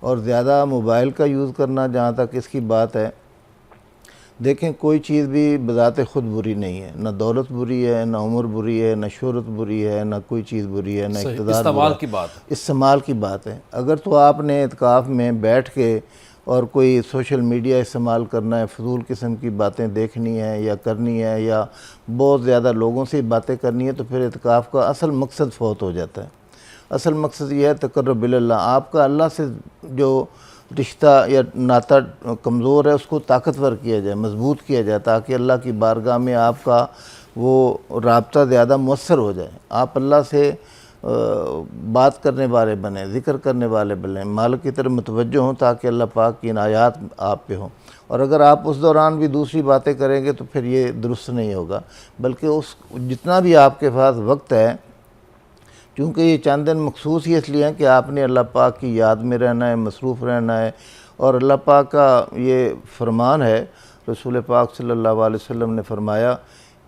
[SPEAKER 1] اور زیادہ موبائل کا یوز کرنا، جہاں تک اس کی بات ہے، دیکھیں کوئی چیز بھی بذات خود بری نہیں ہے، نہ دولت بری ہے، نہ عمر بری ہے، نہ شہرت بری ہے، نہ کوئی چیز بری ہے، نہ اقتدار
[SPEAKER 2] استعمال کی بات ہے.
[SPEAKER 1] استعمال کی بات ہے. اگر تو آپ نے اعتکاف میں بیٹھ کے اور کوئی سوشل میڈیا استعمال کرنا ہے، فضول قسم کی باتیں دیکھنی ہے یا کرنی ہے یا بہت زیادہ لوگوں سے باتیں کرنی ہے، تو پھر اعتکاف کا اصل مقصد فوت ہو جاتا ہے. اصل مقصد یہ ہے تقرب اللہ، آپ کا اللہ سے جو رشتہ یا ناطہ کمزور ہے اس کو طاقتور کیا جائے، مضبوط کیا جائے، تاکہ اللہ کی بارگاہ میں آپ کا وہ رابطہ زیادہ مؤثر ہو جائے. آپ اللہ سے بات کرنے والے بنیں، ذکر کرنے والے بنیں، مالک کی طرف متوجہ ہوں تاکہ اللہ پاک کی عنایات آپ پہ ہوں. اور اگر آپ اس دوران بھی دوسری باتیں کریں گے تو پھر یہ درست نہیں ہوگا. بلکہ اس جتنا بھی آپ کے پاس وقت ہے، چونکہ یہ چند دن مخصوص ہی اس لیے ہیں کہ آپ نے اللہ پاک کی یاد میں رہنا ہے، مصروف رہنا ہے اور اللہ پاک کا یہ فرمان ہے، رسول پاک صلی اللہ علیہ وسلم نے فرمایا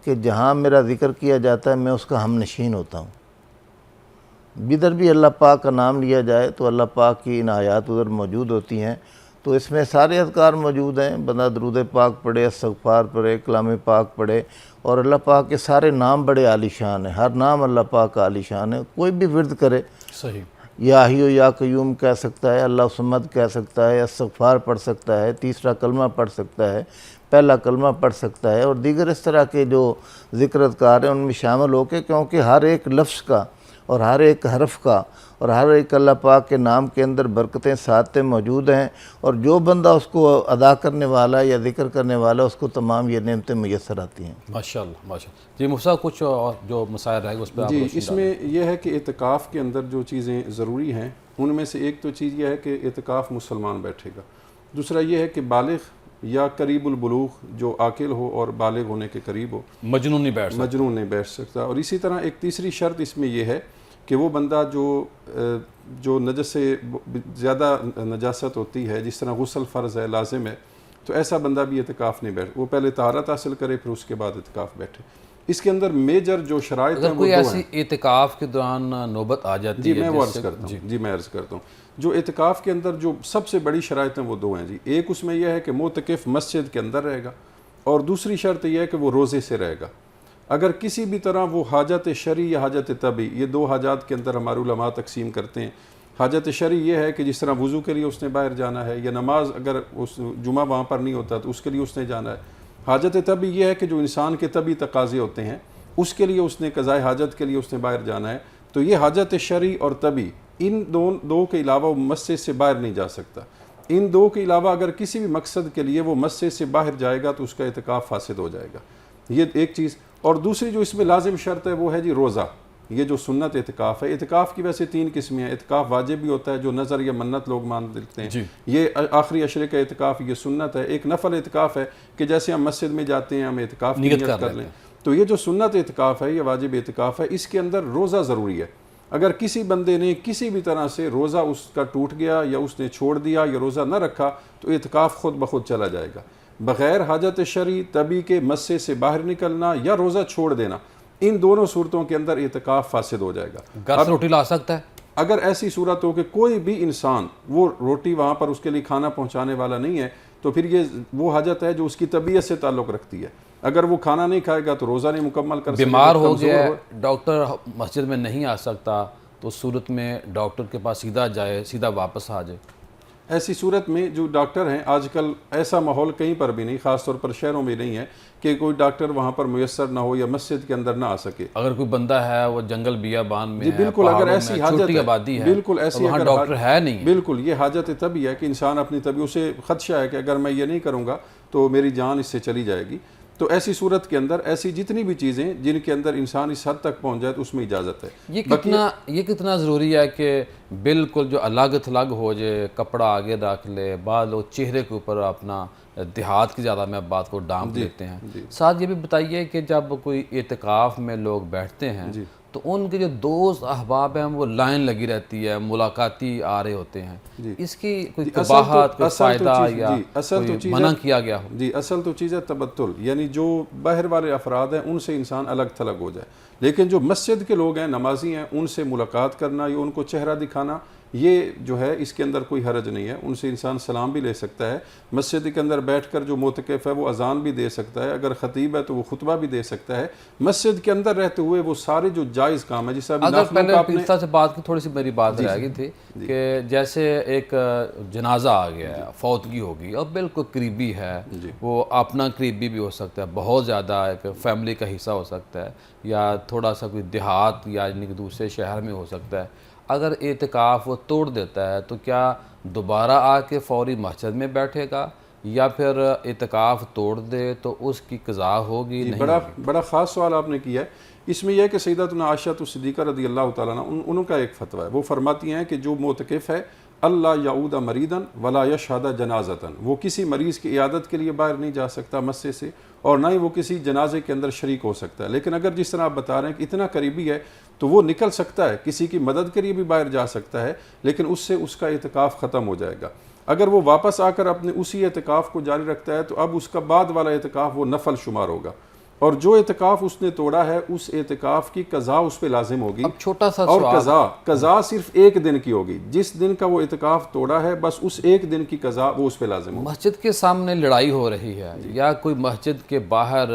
[SPEAKER 1] کہ جہاں میرا ذکر کیا جاتا ہے میں اس کا ہم نشین ہوتا ہوں۔ جدھر بھی اللہ پاک کا نام لیا جائے تو اللہ پاک کی ان آیات ادھر موجود ہوتی ہیں، تو اس میں سارے اذکار موجود ہیں، بندہ درود پاک پڑھے، استغفار پڑھے، کلام پاک پڑھے، اور اللہ پاک کے سارے نام بڑے عالی شان ہیں، ہر نام اللہ پاک کا عالی شان ہے۔ کوئی بھی ورد کرے،
[SPEAKER 2] صحیح،
[SPEAKER 1] یا حی و یا قیوم کہہ سکتا ہے، اللہ صمد کہہ سکتا ہے، استغفار پڑھ سکتا ہے، تیسرا کلمہ پڑھ سکتا ہے، پہلا کلمہ پڑھ سکتا ہے، اور دیگر اس طرح کے جو ذکر اذکار ہیں ان میں شامل ہو کے، کیونکہ ہر ایک لفظ کا اور ہر ایک حرف کا اور ہر ایک اللہ پاک کے نام کے اندر برکتیں سعادتیں موجود ہیں، اور جو بندہ اس کو ادا کرنے والا یا ذکر کرنے والا اس کو تمام یہ نعمتیں میسر آتی ہیں۔
[SPEAKER 2] ماشاءاللہ ماشاءاللہ۔ جی مفتی صاحب کچھ اور جو مسائل رہے گا اس پہ آپ
[SPEAKER 6] جی،
[SPEAKER 2] روشنی
[SPEAKER 6] اس میں یہ ہے کہ اعتکاف کے اندر جو چیزیں ضروری ہیں ان میں سے ایک تو چیز یہ ہے کہ اعتکاف مسلمان بیٹھے گا، دوسرا یہ ہے کہ بالغ یا قریب البلوغ جو عاقل ہو اور بالغ ہونے کے قریب ہو،
[SPEAKER 2] مجنون نہیں بیٹھ سکتا۔
[SPEAKER 6] مجنون نہیں بیٹھ سکتا۔ اور اسی طرح ایک تیسری شرط اس میں یہ ہے کہ وہ بندہ جو نجس سے زیادہ نجاست ہوتی ہے، جس طرح غسل فرض ہے، لازم ہے، تو ایسا بندہ بھی اعتکاف نہیں بیٹھ، وہ پہلے طہارت حاصل کرے پھر اس کے بعد اعتکاف بیٹھے۔ اس کے اندر میجر جو شرائط ہیں
[SPEAKER 2] اگر
[SPEAKER 6] وہ
[SPEAKER 2] کوئی
[SPEAKER 6] دو
[SPEAKER 2] ایسی
[SPEAKER 6] ہیں۔
[SPEAKER 2] اعتکاف کے دوران نوبت آ جاتی
[SPEAKER 6] جی
[SPEAKER 2] ہے،
[SPEAKER 6] میں وہ
[SPEAKER 2] جس
[SPEAKER 6] عرض
[SPEAKER 2] سے-
[SPEAKER 6] کرتا ہوں، میں عرض کرتا ہوں جو اعتکاف کے اندر جو سب سے بڑی شرائط ہیں وہ دو ہیں جی۔ ایک اس میں یہ ہے کہ معتکف مسجد کے اندر رہے گا، اور دوسری شرط یہ ہے کہ وہ روزے سے رہے گا۔ اگر کسی بھی طرح وہ حاجت شرعی یا حاجت طبی، یہ دو حاجات کے اندر ہمارے علماء تقسیم کرتے ہیں۔ حاجت شرعی یہ ہے کہ جس طرح وضو کے لیے اس نے باہر جانا ہے، یا نماز اگر اس جمعہ وہاں پر نہیں ہوتا تو اس کے لیے اس نے جانا ہے۔ حاجت طبی یہ ہے کہ جو انسان کے طبی تقاضے ہوتے ہیں اس کے لیے اس نے قضائے حاجت کے لیے اس نے باہر جانا ہے۔ تو یہ حاجت شرعی اور طبی، ان دو کے علاوہ وہ مسجد سے باہر نہیں جا سکتا۔ ان دو کے علاوہ اگر کسی بھی مقصد کے لیے وہ مسجد سے باہر جائے گا تو اس کا اعتکاف فاسد ہو جائے گا۔ یہ ایک چیز۔ اور دوسری جو اس میں لازم شرط ہے وہ ہے جی روزہ، یہ جو سنت اعتکاف ہے۔ اعتکاف کی ویسے 3 قسمیں ہیں۔ اعتکاف واجب بھی ہوتا ہے جو نظر یا منت لوگ مان دیتے ہیں، یہ آخری عشرے کا اعتکاف یہ سنت ہے۔ ایک نفل اعتکاف ہے کہ جیسے ہم مسجد میں جاتے ہیں ہم اعتکاف کی نیت کر لیں، تو یہ جو سنت اعتکاف ہے، یہ واجب اعتکاف ہے، اس کے اندر روزہ ضروری ہے۔ اگر کسی بندے نے کسی بھی طرح سے روزہ اس کا ٹوٹ گیا یا اس نے چھوڑ دیا یا روزہ نہ رکھا تو اعتکاف خود بخود چلا جائے گا۔ بغیر حاجت شرعی طبی کے مسجد سے باہر نکلنا یا روزہ چھوڑ دینا، ان دونوں صورتوں کے اندر اعتکاف فاسد ہو جائے گا۔
[SPEAKER 2] گھر سے روٹی لا سکتا ہے؟
[SPEAKER 6] اگر ایسی صورت ہو کہ کوئی بھی انسان وہ روٹی وہاں پر اس کے لیے کھانا پہنچانے والا نہیں ہے تو پھر یہ وہ حاجت ہے جو اس کی طبیعت سے تعلق رکھتی ہے۔ اگر وہ کھانا نہیں کھائے گا تو روزہ نہیں مکمل کر سکے گا۔
[SPEAKER 2] بیمار ہو گیا ہے، ڈاکٹر مسجد میں نہیں آ سکتا تو اس صورت میں ڈاکٹر کے پاس سیدھا جائے، سیدھا واپس آ جائے؟
[SPEAKER 6] ایسی صورت میں جو ڈاکٹر ہیں، آج کل ایسا ماحول کہیں پر بھی نہیں، خاص طور پر شہروں میں نہیں ہے کہ کوئی ڈاکٹر وہاں پر میسر نہ ہو یا مسجد کے اندر نہ آ سکے۔
[SPEAKER 2] اگر کوئی بندہ ہے وہ جنگل بیابان میں
[SPEAKER 6] جی
[SPEAKER 2] ہے،
[SPEAKER 6] بالکل، اگر
[SPEAKER 2] پہاڑوں
[SPEAKER 6] ایسی
[SPEAKER 2] میں
[SPEAKER 6] حاجت
[SPEAKER 2] چھوٹی آبادی ہے،
[SPEAKER 6] بالکل ایسی
[SPEAKER 2] وہاں
[SPEAKER 6] اگر
[SPEAKER 2] ڈاکٹر ہے نہیں،
[SPEAKER 6] بالکل یہ حاجت طبی ہے کہ انسان اپنی طبی اسے خدشہ ہے کہ اگر میں یہ نہیں کروں گا تو میری جان اس سے چلی جائے گی، تو ایسی صورت کے اندر ایسی جتنی بھی چیزیں جن کے اندر انسان اس حد تک پہنچ جائے تو اس میں اجازت ہے۔
[SPEAKER 2] یہ کتنا ضروری ہے کہ بالکل جو الگ تھلگ ہو جائے، کپڑا آگے رکھ لے، بعض لوگ چہرے کے اوپر اپنا دیہات کی زیادہ میں بات کو ڈانپ لیتے ہیں۔ ساتھ یہ بھی بتائیے کہ جب کوئی اعتکاف میں لوگ بیٹھتے ہیں تو ان کے جو دوست احباب ہیں وہ لائن لگی رہتی ہے، ملاقاتی آ رہے ہوتے ہیں، اس کی کوئی قباحت، کوئی فائدہ یا کوئی منع کیا گیا ہو؟
[SPEAKER 6] جی اصل تو چیز ہے تبتل، یعنی جو باہر والے افراد ہیں ان سے انسان الگ تھلگ ہو جائے، لیکن جو مسجد کے لوگ ہیں، نمازی ہیں، ان سے ملاقات کرنا یا ان کو چہرہ دکھانا یہ جو ہے اس کے اندر کوئی حرج نہیں ہے۔ ان سے انسان سلام بھی لے سکتا ہے، مسجد کے اندر بیٹھ کر جو معتکف ہے وہ اذان بھی دے سکتا ہے، اگر خطیب ہے تو وہ خطبہ بھی دے سکتا ہے، مسجد کے اندر رہتے ہوئے وہ سارے جو جائز کام ہے جیسے
[SPEAKER 2] اگر پہلے پیرسا سے بات کی، تھوڑی سی میری بات رہ گئی تھی کہ جیسے ایک جنازہ آ گیا ہے، فوتگی ہوگی اور بالکل قریبی ہے، وہ اپنا قریبی بھی ہو سکتا ہے، بہت زیادہ ایک فیملی کا حصہ ہو سکتا ہے، یا تھوڑا سا کوئی دیہات یا دوسرے شہر میں ہو سکتا ہے، اگر اعتکاف وہ توڑ دیتا ہے تو کیا دوبارہ آ کے فوری مسجد میں بیٹھے گا یا پھر اعتکاف توڑ دے تو اس کی قضا ہوگی نہیں؟
[SPEAKER 6] بڑا خاص سوال آپ نے کیا ہے۔ اس میں یہ ہے کہ سیدتنا عائشہ صدیقہ رضی اللہ تعالیٰ عنہ ان کا ایک فتویٰ ہے، وہ فرماتی ہیں کہ جو معتکف ہے اللہ یعود مریدن ولا یشہد جنازتن، وہ کسی مریض کی عیادت کے لیے باہر نہیں جا سکتا مسجد سے، اور نہ ہی وہ کسی جنازے کے اندر شریک ہو سکتا ہے، لیکن اگر جس طرح آپ بتا رہے ہیں کہ اتنا قریبی ہے تو وہ نکل سکتا ہے، کسی کی مدد کے لیے بھی باہر جا سکتا ہے، لیکن اس سے اس کا اعتکاف ختم ہو جائے گا۔ اگر وہ واپس آ کر اپنے اسی اعتکاف کو جاری رکھتا ہے تو اب اس کا بعد والا اعتکاف وہ نفل شمار ہوگا، اور جو اعتکاف اس نے توڑا ہے اس اعتکاف کی قضا اس پہ لازم ہوگی۔
[SPEAKER 2] اب چھوٹا سا
[SPEAKER 6] اور
[SPEAKER 2] سوال،
[SPEAKER 6] قضا صرف ایک دن کی ہوگی، جس دن کا وہ اعتکاف توڑا ہے بس اس ایک دن کی قضا وہ اس پہ لازم ہوگی۔
[SPEAKER 2] مسجد کے سامنے لڑائی ہو رہی ہے یا کوئی مسجد کے باہر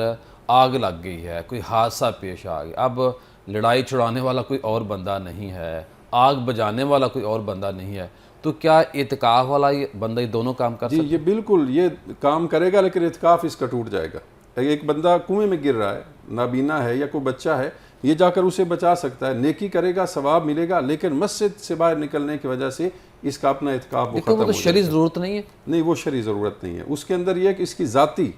[SPEAKER 2] آگ لگ گئی ہے، کوئی حادثہ پیش آ گیا، اب لڑائی چھڑانے والا کوئی اور بندہ نہیں ہے، آگ بجانے والا کوئی اور بندہ نہیں ہے، تو کیا اعتکاف والا یہ بندہ یہ دونوں کام کر
[SPEAKER 6] جی
[SPEAKER 2] سکتا ہے؟
[SPEAKER 6] یہ بالکل یہ کام کرے گا، لیکن اعتکاف اس کا ٹوٹ جائے گا۔ ایک بندہ کنویں میں گر رہا ہے، نابینا ہے یا کوئی بچہ ہے، یہ جا کر اسے بچا سکتا ہے، نیکی کرے گا، ثواب ملے گا، لیکن مسجد سے باہر نکلنے کی وجہ سے اس کا اپنا اعتکاف وہ
[SPEAKER 2] لیکن
[SPEAKER 6] ختم
[SPEAKER 2] وہ
[SPEAKER 6] ہو
[SPEAKER 2] تو
[SPEAKER 6] جائے
[SPEAKER 2] شرعی
[SPEAKER 6] گا۔
[SPEAKER 2] ضرورت نہیں ہے۔
[SPEAKER 6] نہیں وہ شرعی ضرورت نہیں ہے، اس کے اندر یہ ہے کہ اس کی ذاتی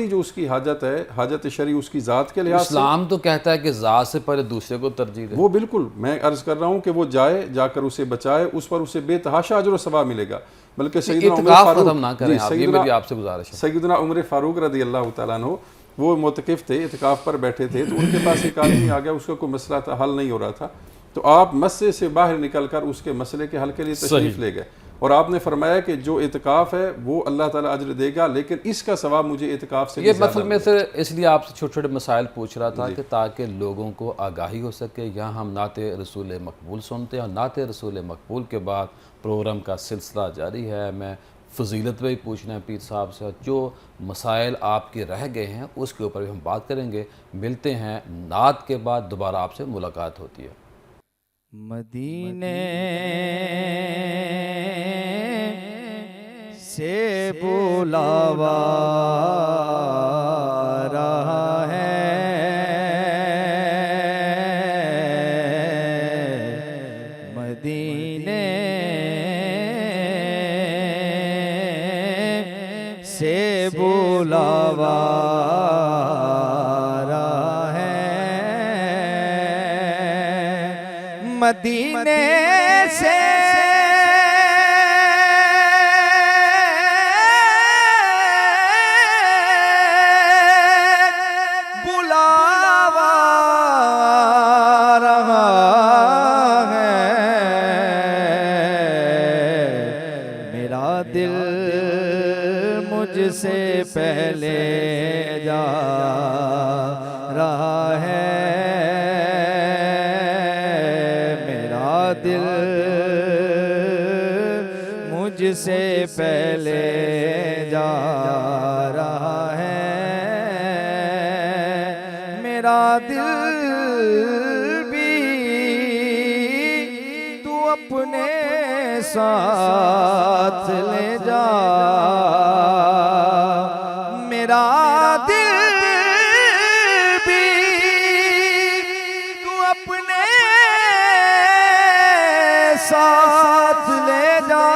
[SPEAKER 6] جو اس کی حاجت ہے، حاجت شرعی اس کی ذات کے لحاظ سے،
[SPEAKER 2] اسلام تو کہتا ہے کہ ذات سے پہلے دوسرے کو ترجیح دے۔
[SPEAKER 6] وہ بالکل میں عرض کر رہا ہوں کہ وہ جا کر اسے بچائے، اس پر اسے بے تحاشا اجر و ثواب ملے گا۔ بلکہ سیدنا عمر
[SPEAKER 2] اعتکاف
[SPEAKER 6] فاروق،
[SPEAKER 2] ختم نہ کریں آپ، یہ میری آپ سے گزارش ہے۔
[SPEAKER 6] سیدنا عمر فاروق رضی اللہ تعالیٰ عنہ وہ معتکف تھے، اعتکاف پر بیٹھے تھے، تو ان کے پاس ایک آدمی آ گیا، اس کا کوئی مسئلہ تھا، حل نہیں ہو رہا تھا، تو آپ مسجد سے باہر نکل کر اس کے مسئلے کے حل کے لیے تشریف لے گئے، اور آپ نے فرمایا کہ جو اعتکاف ہے وہ اللہ تعالیٰ اجر دے گا، لیکن اس کا ثواب مجھے اعتکاف سے
[SPEAKER 2] یہ
[SPEAKER 6] زیادہ
[SPEAKER 2] مثل میں سے اس لیے آپ سے چھوٹے چھوٹے مسائل پوچھ رہا تھا کہ تاکہ لوگوں کو آگاہی ہو سکے۔ یہاں ہم نعت رسول مقبول سنتے ہیں، اور نعت رسول مقبول کے بعد پروگرام کا سلسلہ جاری ہے۔ میں فضیلت پہ ہی پوچھنا ہے پیر صاحب سے، جو مسائل آپ کے رہ گئے ہیں اس کے اوپر بھی ہم بات کریں گے۔ ملتے ہیں نعت کے بعد، دوبارہ آپ سے ملاقات ہوتی ہے۔
[SPEAKER 7] مدینے سے بلاوا رہا ہے، مدینے سے بلاوا رہا ہے، مدینے سے بلاوا رہا ہے، میرا دل مجھ سے پہلے جا رہا ہے، میرا دل مجھ سے پہلے جا رہا ہے، میرا دل بھی تو اپنے ساتھ لے جا، میرا دل بھی تو اپنے ساتھ لے جا،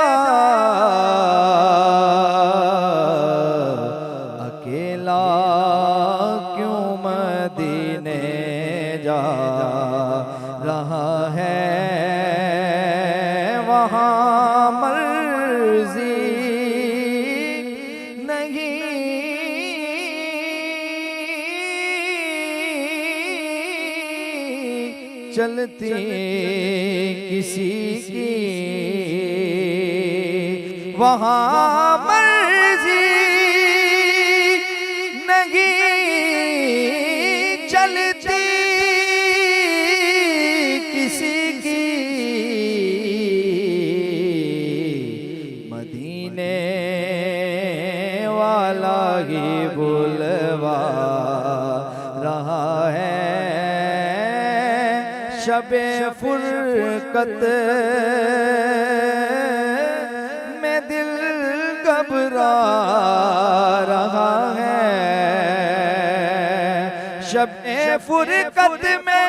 [SPEAKER 7] اکیلا کیوں مدینے جا رہا ہے، وہاں مرضی نہیں چلتی کسی کی، وہاں مرضی نہیں چلتی کسی کی، مدینے والا ہی بلوا رہا ہے، شب فرقت میں دل گھبرا رہا ہے، شب فرقت میں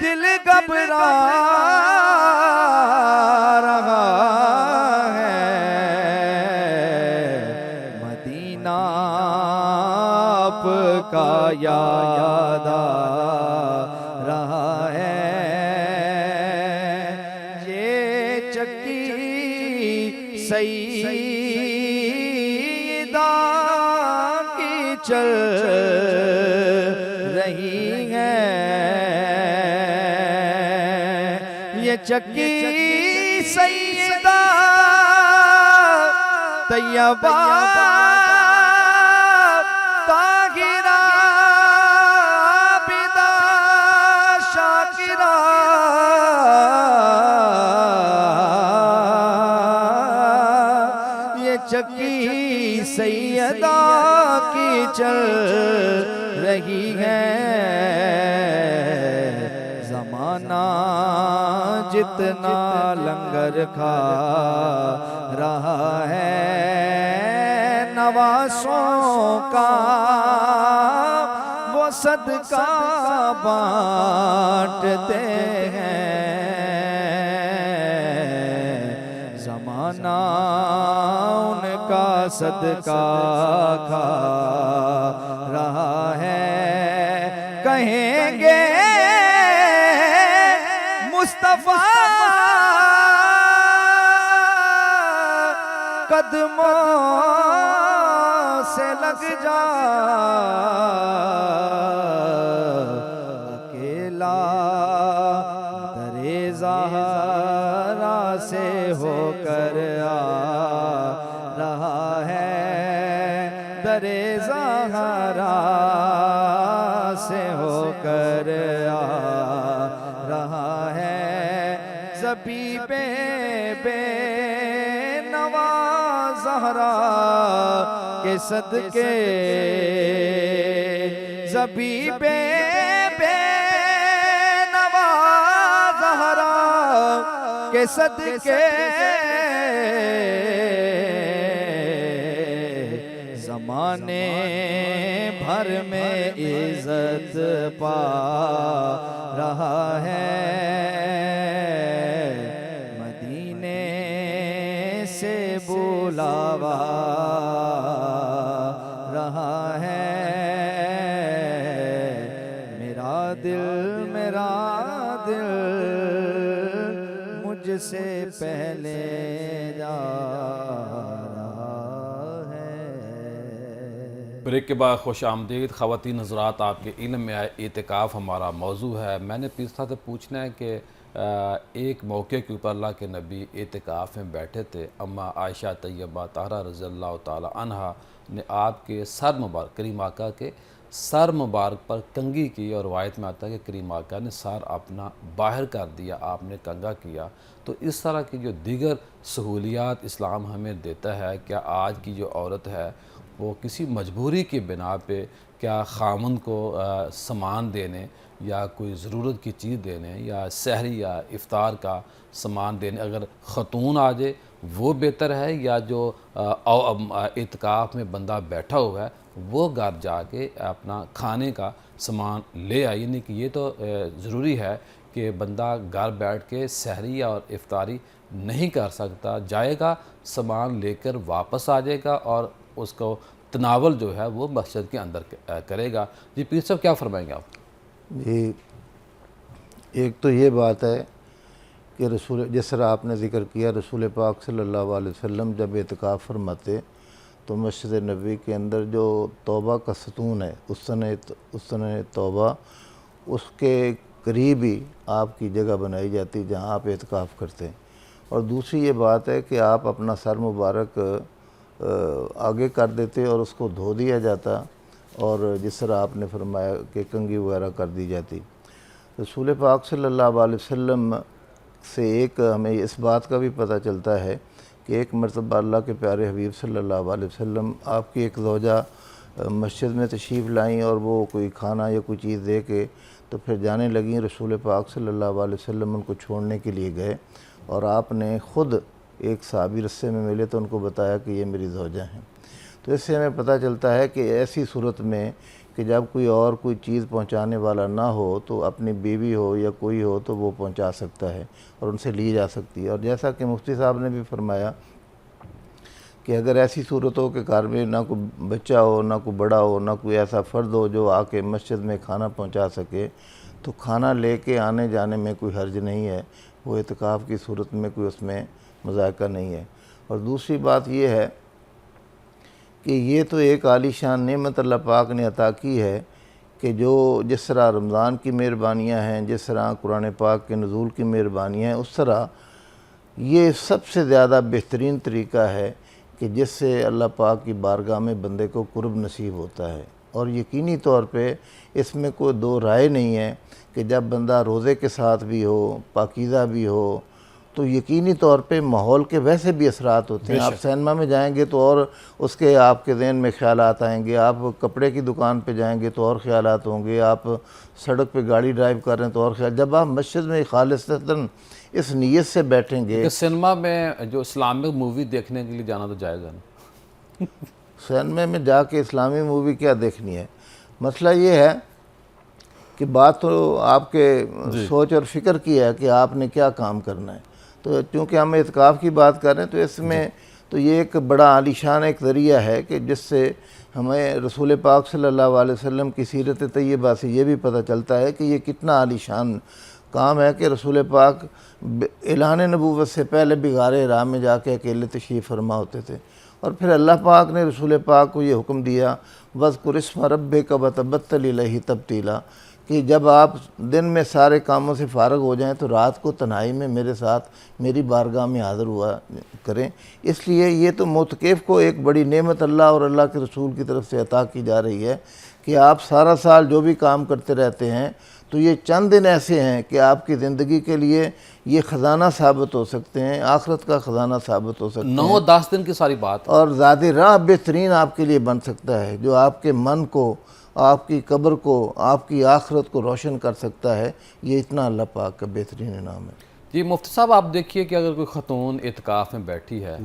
[SPEAKER 7] دل گھبرا رہا ہے، مدینہ آپ کا یاد آ رہا ہے، یہ چکی سیدہ کی چل رہی ہے، یہ چکی سیدہ طیبہ طاہرہ عابدہ شاکرہ یہ چکی سیدہ کی چل رہی ہے زمانہ جتنا لنگر کھا رہا ہے نواسوں کا وہ صدقہ بانٹتے ہیں زمانہ ان کا صدقہ کھا رہا ہے کہیں گے مصطفیٰ قدموں سے لگ جا اکیلا درِ زہرا سے ہو کر آ رہا ہے درِ زہرا سے ہو کر آ رہا ہے زبیب بے نوا زہرا کے صدقے زبیب بے نوا زہرا کے صدقے زمانے بھر میں عزت پا رہا ہے مدینے سے بلاوا رہا ہے میرا دل مجھ سے پہلے جا رہا ہے۔
[SPEAKER 2] بریک کے بعد خوش آمدید خواتین حضرات، آپ کے علم میں آئے اعتکاف ہمارا موضوع ہے۔ میں نے پیچھے سے پوچھنا ہے کہ ایک موقع کے اوپر اللہ کے نبی اعتکاف میں بیٹھے تھے، اما عائشہ طیبہ طاہرہ رضی اللہ تعالی عنہا نے آپ کے سر مبارک کریم آقا کے سر مبارک پر کنگھی کی، اور روایت میں آتا ہے کہ کریم آقا نے سر اپنا باہر کر دیا، آپ نے کنگھا کیا۔ تو اس طرح کی جو دیگر سہولیات اسلام ہمیں دیتا ہے، کیا آج کی جو عورت ہے وہ کسی مجبوری کی بنا پہ کیا خامند کو سامان دینے یا کوئی ضرورت کی چیز دینے یا سحری یا افطار کا سامان دینے اگر خاتون آ جائے وہ بہتر ہے، یا جو اعتکاف میں بندہ بیٹھا ہوا ہے وہ گھر جا کے اپنا کھانے کا سامان لے آئے؟ یعنی کہ یہ تو ضروری ہے کہ بندہ گھر بیٹھ کے سحری اور افطاری نہیں کر سکتا، جائے گا سامان لے کر واپس آ جائے گا اور اس کو تناول جو ہے وہ مسجد کے اندر کرے گا۔ جی پیر صاحب کیا فرمائیں گے آپ؟
[SPEAKER 1] جی ایک تو یہ بات ہے کہ جس طرح آپ نے ذکر کیا رسول پاک صلی اللہ علیہ وسلم جب اعتکاف فرماتے تو مسجد نبوی کے اندر جو توبہ کا ستون ہے حسن توبہ اس کے قریب ہی آپ کی جگہ بنائی جاتی جہاں آپ اعتکاف کرتے ہیں، اور دوسری یہ بات ہے کہ آپ اپنا سر مبارک آگے کر دیتے اور اس کو دھو دیا جاتا، اور جس طرح آپ نے فرمایا کہ کنگھی وغیرہ کر دی جاتی۔ رسول پاک صلی اللہ علیہ وسلم سے ایک ہمیں اس بات کا بھی پتہ چلتا ہے کہ ایک مرتبہ اللہ کے پیارے حبیب صلی اللہ علیہ وسلم آپ کی ایک زوجہ مسجد میں تشریف لائیں اور وہ کوئی کھانا یا کوئی چیز دے کے تو پھر جانے لگیں۔ رسول پاک صلی اللہ علیہ وسلم ان کو چھوڑنے کے لیے گئے اور آپ نے خود ایک صحابی رستے میں ملے تو ان کو بتایا کہ یہ میری زوجہ ہیں۔ تو اس سے ہمیں پتہ چلتا ہے کہ ایسی صورت میں کہ جب کوئی چیز پہنچانے والا نہ ہو تو اپنی بیوی ہو یا کوئی ہو تو وہ پہنچا سکتا ہے اور ان سے لی جا سکتی ہے۔ اور جیسا کہ مفتی صاحب نے بھی فرمایا کہ اگر ایسی صورت ہو کہ گھر میں نہ کوئی بچہ ہو، نہ کوئی بڑا ہو، نہ کوئی ایسا فرد ہو جو آ کے مسجد میں کھانا پہنچا سکے تو کھانا لے کے آنے جانے میں کوئی حرج نہیں ہے، وہ اعتکاف کی صورت میں کوئی اس میں مذائقہ نہیں ہے۔ اور دوسری بات یہ ہے کہ یہ تو ایک عالی شان نعمت اللہ پاک نے عطا کی ہے کہ جس طرح رمضان کی مہربانیاں ہیں، جس طرح قرآن پاک کے نزول کی مہربانیاں ہیں، اس طرح یہ سب سے زیادہ بہترین طریقہ ہے کہ جس سے اللہ پاک کی بارگاہ میں بندے کو قرب نصیب ہوتا ہے، اور یقینی طور پہ اس میں کوئی دو رائے نہیں ہے کہ جب بندہ روزے کے ساتھ بھی ہو، پاکیزہ بھی ہو، تو یقینی طور پہ ماحول کے ویسے بھی اثرات ہوتے ہیں۔ آپ سینما میں جائیں گے تو اور اس کے آپ کے ذہن میں خیالات آئیں گے، آپ کپڑے کی دکان پہ جائیں گے تو اور خیالات ہوں گے، آپ سڑک پہ گاڑی ڈرائیو کر رہے ہیں تو اور خیال، جب آپ مسجد میں خالصتاً اس نیت سے بیٹھیں گے۔
[SPEAKER 2] کہ سنیما میں جو اسلامک مووی دیکھنے کے لیے جانا تو جائز ہے نا؟
[SPEAKER 1] سینما میں جا کے اسلامی مووی کیا دیکھنی ہے؟ مسئلہ یہ ہے کہ بات تو آپ کے سوچ اور فکر کی ہے کہ آپ نے کیا کام کرنا ہے۔ تو چونکہ ہم اعتکاف کی بات کر رہے ہیں تو اس میں تو یہ ایک بڑا عالیشان ایک ذریعہ ہے کہ جس سے ہمیں رسول پاک صلی اللہ علیہ وسلم کی سیرت طیبہ سے یہ بھی پتہ چلتا ہے کہ یہ کتنا عالیشان کام ہے کہ رسول پاک اعلان نبوت سے پہلے بھی غار حرا میں جا کے اکیلے تشریف فرما ہوتے تھے، اور پھر اللہ پاک نے رسول پاک کو یہ حکم دیا وَاذْكُرِ اسْمَ رَبِّكَ وَتَبَتَّلْ إِلَيْهِ تَبْتِيلًا، کہ جب آپ دن میں سارے کاموں سے فارغ ہو جائیں تو رات کو تنہائی میں میرے ساتھ میری بارگاہ میں حاضر ہوا کریں۔ اس لیے یہ تو معتکف کو ایک بڑی نعمت اللہ اور اللہ کے رسول کی طرف سے عطا کی جا رہی ہے کہ آپ سارا سال جو بھی کام کرتے رہتے ہیں تو یہ چند دن ایسے ہیں کہ آپ کی زندگی کے لیے یہ خزانہ ثابت ہو سکتے ہیں، آخرت کا خزانہ ثابت ہو سکتے ہیں،
[SPEAKER 2] 9-10 دن کی ساری بات،
[SPEAKER 1] اور ذات راہ بہترین آپ کے لیے بن سکتا ہے جو آپ کے من کو، آپ کی قبر کو، آپ کی آخرت کو روشن کر سکتا ہے۔ یہ اتنا اللہ پاک کا بہترین انعام ہے۔
[SPEAKER 2] جی مفتی صاحب آپ دیکھیے کہ اگر کوئی خاتون اعتکاف میں بیٹھی ہے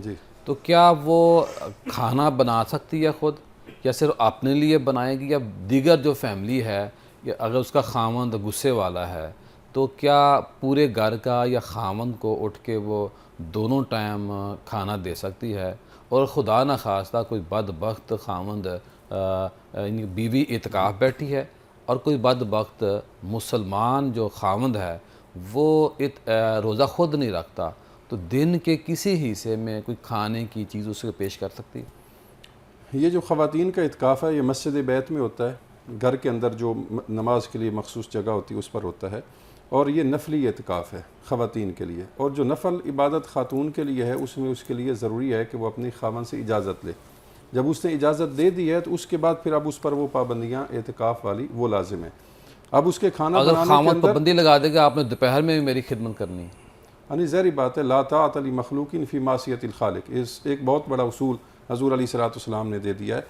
[SPEAKER 2] تو کیا وہ کھانا بنا سکتی ہے خود، یا صرف اپنے لیے بنائے گی، یا دیگر جو فیملی ہے، یا اگر اس کا خاوند غصے والا ہے تو کیا پورے گھر کا یا خاوند کو اٹھ کے وہ دونوں ٹائم کھانا دے سکتی ہے؟ اور خدا نخواستہ کوئی بدبخت خاوند یعنی بیوی اعتکاف بیٹھی ہے اور کوئی بدبخت مسلمان جو خاوند ہے وہ روزہ خود نہیں رکھتا، تو دن کے کسی حصے میں کوئی کھانے کی چیز اسے پیش کر سکتی ہے؟
[SPEAKER 6] یہ جو خواتین کا اعتکاف ہے یہ مسجد بیت میں ہوتا ہے، گھر کے اندر جو نماز کے لیے مخصوص جگہ ہوتی ہے اس پر ہوتا ہے، اور یہ نفلی اعتکاف ہے خواتین کے لیے، اور جو نفل عبادت خاتون کے لیے ہے اس میں اس کے لیے ضروری ہے کہ وہ اپنی خاوند سے اجازت لے۔ جب اس نے اجازت دے دی ہے تو اس کے بعد پھر اب اس پر وہ پابندیاں اعتکاف والی وہ لازم ہے۔ اب اس کے کھانا
[SPEAKER 2] اگر
[SPEAKER 6] بنانے کے
[SPEAKER 2] خاوند
[SPEAKER 6] اندر
[SPEAKER 2] پابندی لگا دے گا آپ نے دوپہر میں بھی میری خدمت کرنی ہے،
[SPEAKER 6] یعنی ظاہری بات ہے لا طاعۃ لمخلوق فی معصیۃ الخالق، اس ایک بہت بڑا اصول حضور علیہ الصلوۃ والسلام نے دے دیا ہے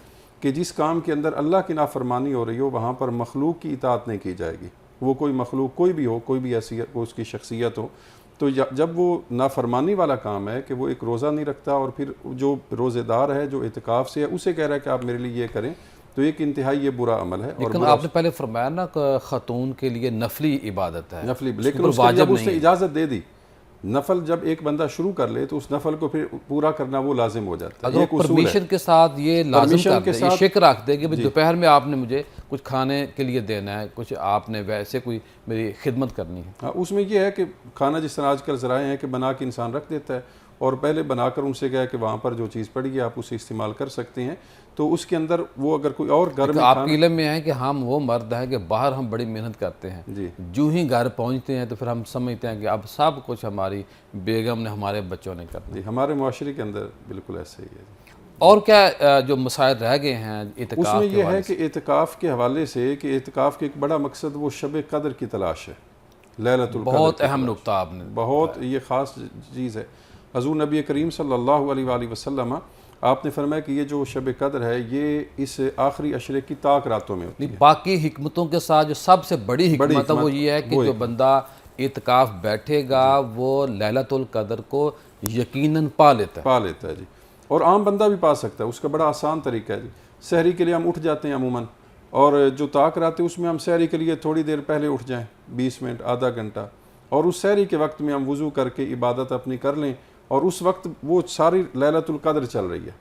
[SPEAKER 6] کہ جس کام کے اندر اللہ کی نافرمانی ہو رہی ہو وہاں پر مخلوق کی اطاعت نہیں کی جائے گی، وہ کوئی مخلوق کوئی بھی ہو، کوئی بھی حیثیت وہ اس کی شخصیت ہو۔ تو جب وہ نافرمانی والا کام ہے کہ وہ ایک روزہ نہیں رکھتا اور پھر جو روزے دار ہے جو اعتکاف سے ہے اسے کہہ رہا ہے کہ آپ میرے لیے یہ کریں، تو ایک انتہائی یہ برا عمل ہے۔
[SPEAKER 2] لیکن آپ نے پہلے فرمایا نا کہ خاتون کے لیے نفلی عبادت ہے،
[SPEAKER 6] نفلی،
[SPEAKER 2] اس
[SPEAKER 6] لیکن
[SPEAKER 2] پر
[SPEAKER 6] اس کو
[SPEAKER 2] واجب
[SPEAKER 6] جب اس
[SPEAKER 2] نہیں
[SPEAKER 6] نے
[SPEAKER 2] ہے۔
[SPEAKER 6] اجازت دے دی، نفل جب ایک بندہ شروع کر لے تو اس نفل کو پھر پورا کرنا وہ لازم ہو جاتا ہے،
[SPEAKER 2] اگر
[SPEAKER 6] یہ ایک
[SPEAKER 2] وہ
[SPEAKER 6] اصول ہے۔
[SPEAKER 2] پرمیشن کے ساتھ یہ لازم
[SPEAKER 6] پرمیشن
[SPEAKER 2] کر
[SPEAKER 6] کے
[SPEAKER 2] دے، یہ
[SPEAKER 6] ساتھ-
[SPEAKER 2] شک رکھ دے کہ دوپہر میں آپ نے مجھے کچھ کھانے کے لیے دینا ہے، کچھ آپ نے ویسے کوئی میری خدمت کرنی ہے۔
[SPEAKER 6] ہاں، اس میں یہ ہے کہ کھانا جس طرح آج کل ذرائع ہیں کہ بنا کے انسان رکھ دیتا ہے اور پہلے بنا کر ان سے کہا کہ وہاں پر جو چیز پڑی ہے آپ اسے استعمال کر سکتے ہیں، تو اس کے اندر وہ اگر کوئی اور گھر میں
[SPEAKER 2] آپ کے علم میں ہے کہ ہم وہ مرد ہیں کہ باہر ہم بڑی محنت کرتے ہیں،
[SPEAKER 6] جی
[SPEAKER 2] جو ہی گھر پہنچتے ہیں تو پھر ہم سمجھتے ہیں کہ اب سب کچھ ہماری بیگم نے ہمارے بچوں نے کرنا۔
[SPEAKER 6] جی ہمارے معاشرے کے اندر بالکل ایسے ہی ہے۔
[SPEAKER 2] اور کیا جو مسائل رہ گئے ہیں اعتکاف
[SPEAKER 6] اس میں
[SPEAKER 2] کے
[SPEAKER 6] یہ
[SPEAKER 2] حوالے
[SPEAKER 6] ہے
[SPEAKER 2] سے؟
[SPEAKER 6] کہ اعتکاف کے حوالے سے کہ اعتکاف کے ایک بڑا مقصد وہ شب قدر کی تلاش ہے، لیلۃ القدر
[SPEAKER 2] بہت
[SPEAKER 6] کی
[SPEAKER 2] اہم
[SPEAKER 6] تلاش۔
[SPEAKER 2] نقطہ آپ نے
[SPEAKER 6] بہت یہ خاص چیز ہے۔ حضور نبی کریم صلی اللہ علیہ وآلہ وسلم آپ نے فرمایا کہ یہ جو شب قدر ہے یہ اس آخری عشرے کی طاق راتوں میں ہوتی ہے۔
[SPEAKER 2] باقی حکمتوں کے ساتھ جو سب سے بڑی حکمت ہے وہ یہ ہے کہ جو بندہ اعتکاف بیٹھے گا وہ لیلۃ القدر کو یقیناً پا لیتا
[SPEAKER 6] ہے جی، اور عام بندہ بھی پا سکتا ہے، اس کا بڑا آسان طریقہ ہے جی۔ سحری کے لیے ہم اٹھ جاتے ہیں عموماً، اور جو طاق رات ہے اس میں ہم سحری کے لیے تھوڑی دیر پہلے اٹھ جائیں، 20 منٹ آدھا گھنٹہ، اور اس سحری کے وقت میں ہم وضو کر کے عبادت اپنی کر لیں، اور اس وقت وہ ساری لیلۃ القدر چل رہی ہے،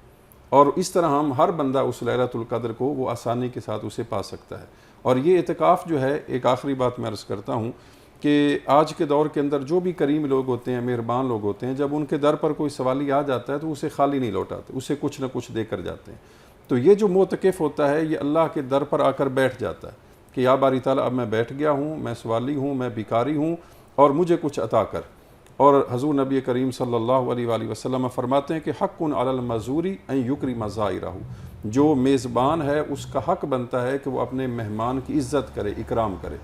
[SPEAKER 6] اور اس طرح ہم ہر بندہ اس لیلۃ القدر کو وہ آسانی کے ساتھ اسے پا سکتا ہے۔ اور یہ اعتکاف جو ہے، ایک آخری بات میں عرض کرتا ہوں کہ آج کے دور کے اندر جو بھی کریم لوگ ہوتے ہیں، مہربان لوگ ہوتے ہیں، جب ان کے در پر کوئی سوالی آ جاتا ہے تو اسے خالی نہیں لوٹاتے، اسے کچھ نہ کچھ دے کر جاتے ہیں۔ تو یہ جو معتکف ہوتا ہے یہ اللہ کے در پر آ کر بیٹھ جاتا ہے کہ یا باری تعالیٰ اب میں بیٹھ گیا ہوں، میں سوالی ہوں، میں بیکاری ہوں، اور مجھے کچھ عطا کر۔ اور حضور نبی کریم صلی اللہ علیہ وآلہ وسلم فرماتے ہیں کہ حق علی المزوری ان یکرم زائرہ، جو میزبان ہے اس کا حق بنتا ہے کہ وہ اپنے مہمان کی عزت کرے، اکرام کرے۔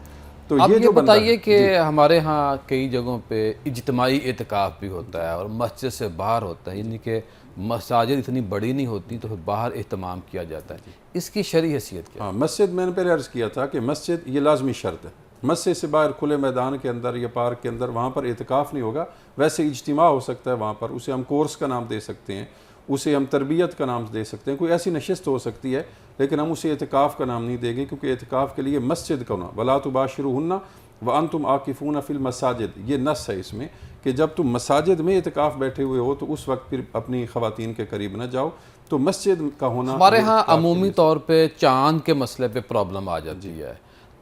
[SPEAKER 6] تو
[SPEAKER 2] اب یہ
[SPEAKER 6] جو بندہ
[SPEAKER 2] بتائیے کہ ہمارے ہاں کئی جگہوں پہ اجتماعی اعتکاف بھی ہوتا ہے اور مسجد سے باہر ہوتا ہے، یعنی کہ مساجد اتنی بڑی نہیں ہوتی تو پھر باہر اہتمام کیا جاتا ہے، اس کی شرعی حیثیت کیا ہے؟
[SPEAKER 6] ہاں، مسجد میں نے پہلے عرض کیا تھا کہ مسجد یہ لازمی شرط ہے، مسجد سے باہر کھلے میدان کے اندر یا پارک کے اندر وہاں پر اعتکاف نہیں ہوگا۔ ویسے اجتماع ہو سکتا ہے وہاں پر، اسے ہم کورس کا نام دے سکتے ہیں، اسے ہم تربیت کا نام دے سکتے ہیں، کوئی ایسی نشست ہو سکتی ہے، لیکن ہم اسے اعتکاف کا نام نہیں دیں گے، کیونکہ اعتکاف کے لیے مسجد کا ہونا، وَلَا تُبَاشِرُوهُنَّ وَأَنْتُمْ عَاكِفُونَ فِي الْمَسَاجِدِ، یہ نص ہے اس میں کہ جب تم مساجد میں اعتکاف بیٹھے ہوئے ہو تو اس وقت پھر اپنی خواتین کے قریب نہ جاؤ۔ تو مسجد کا ہونا
[SPEAKER 2] ہمارے ہاں عمومی طور پہ چاند کے مسئلے پہ پرابلم آ جاتی ہے،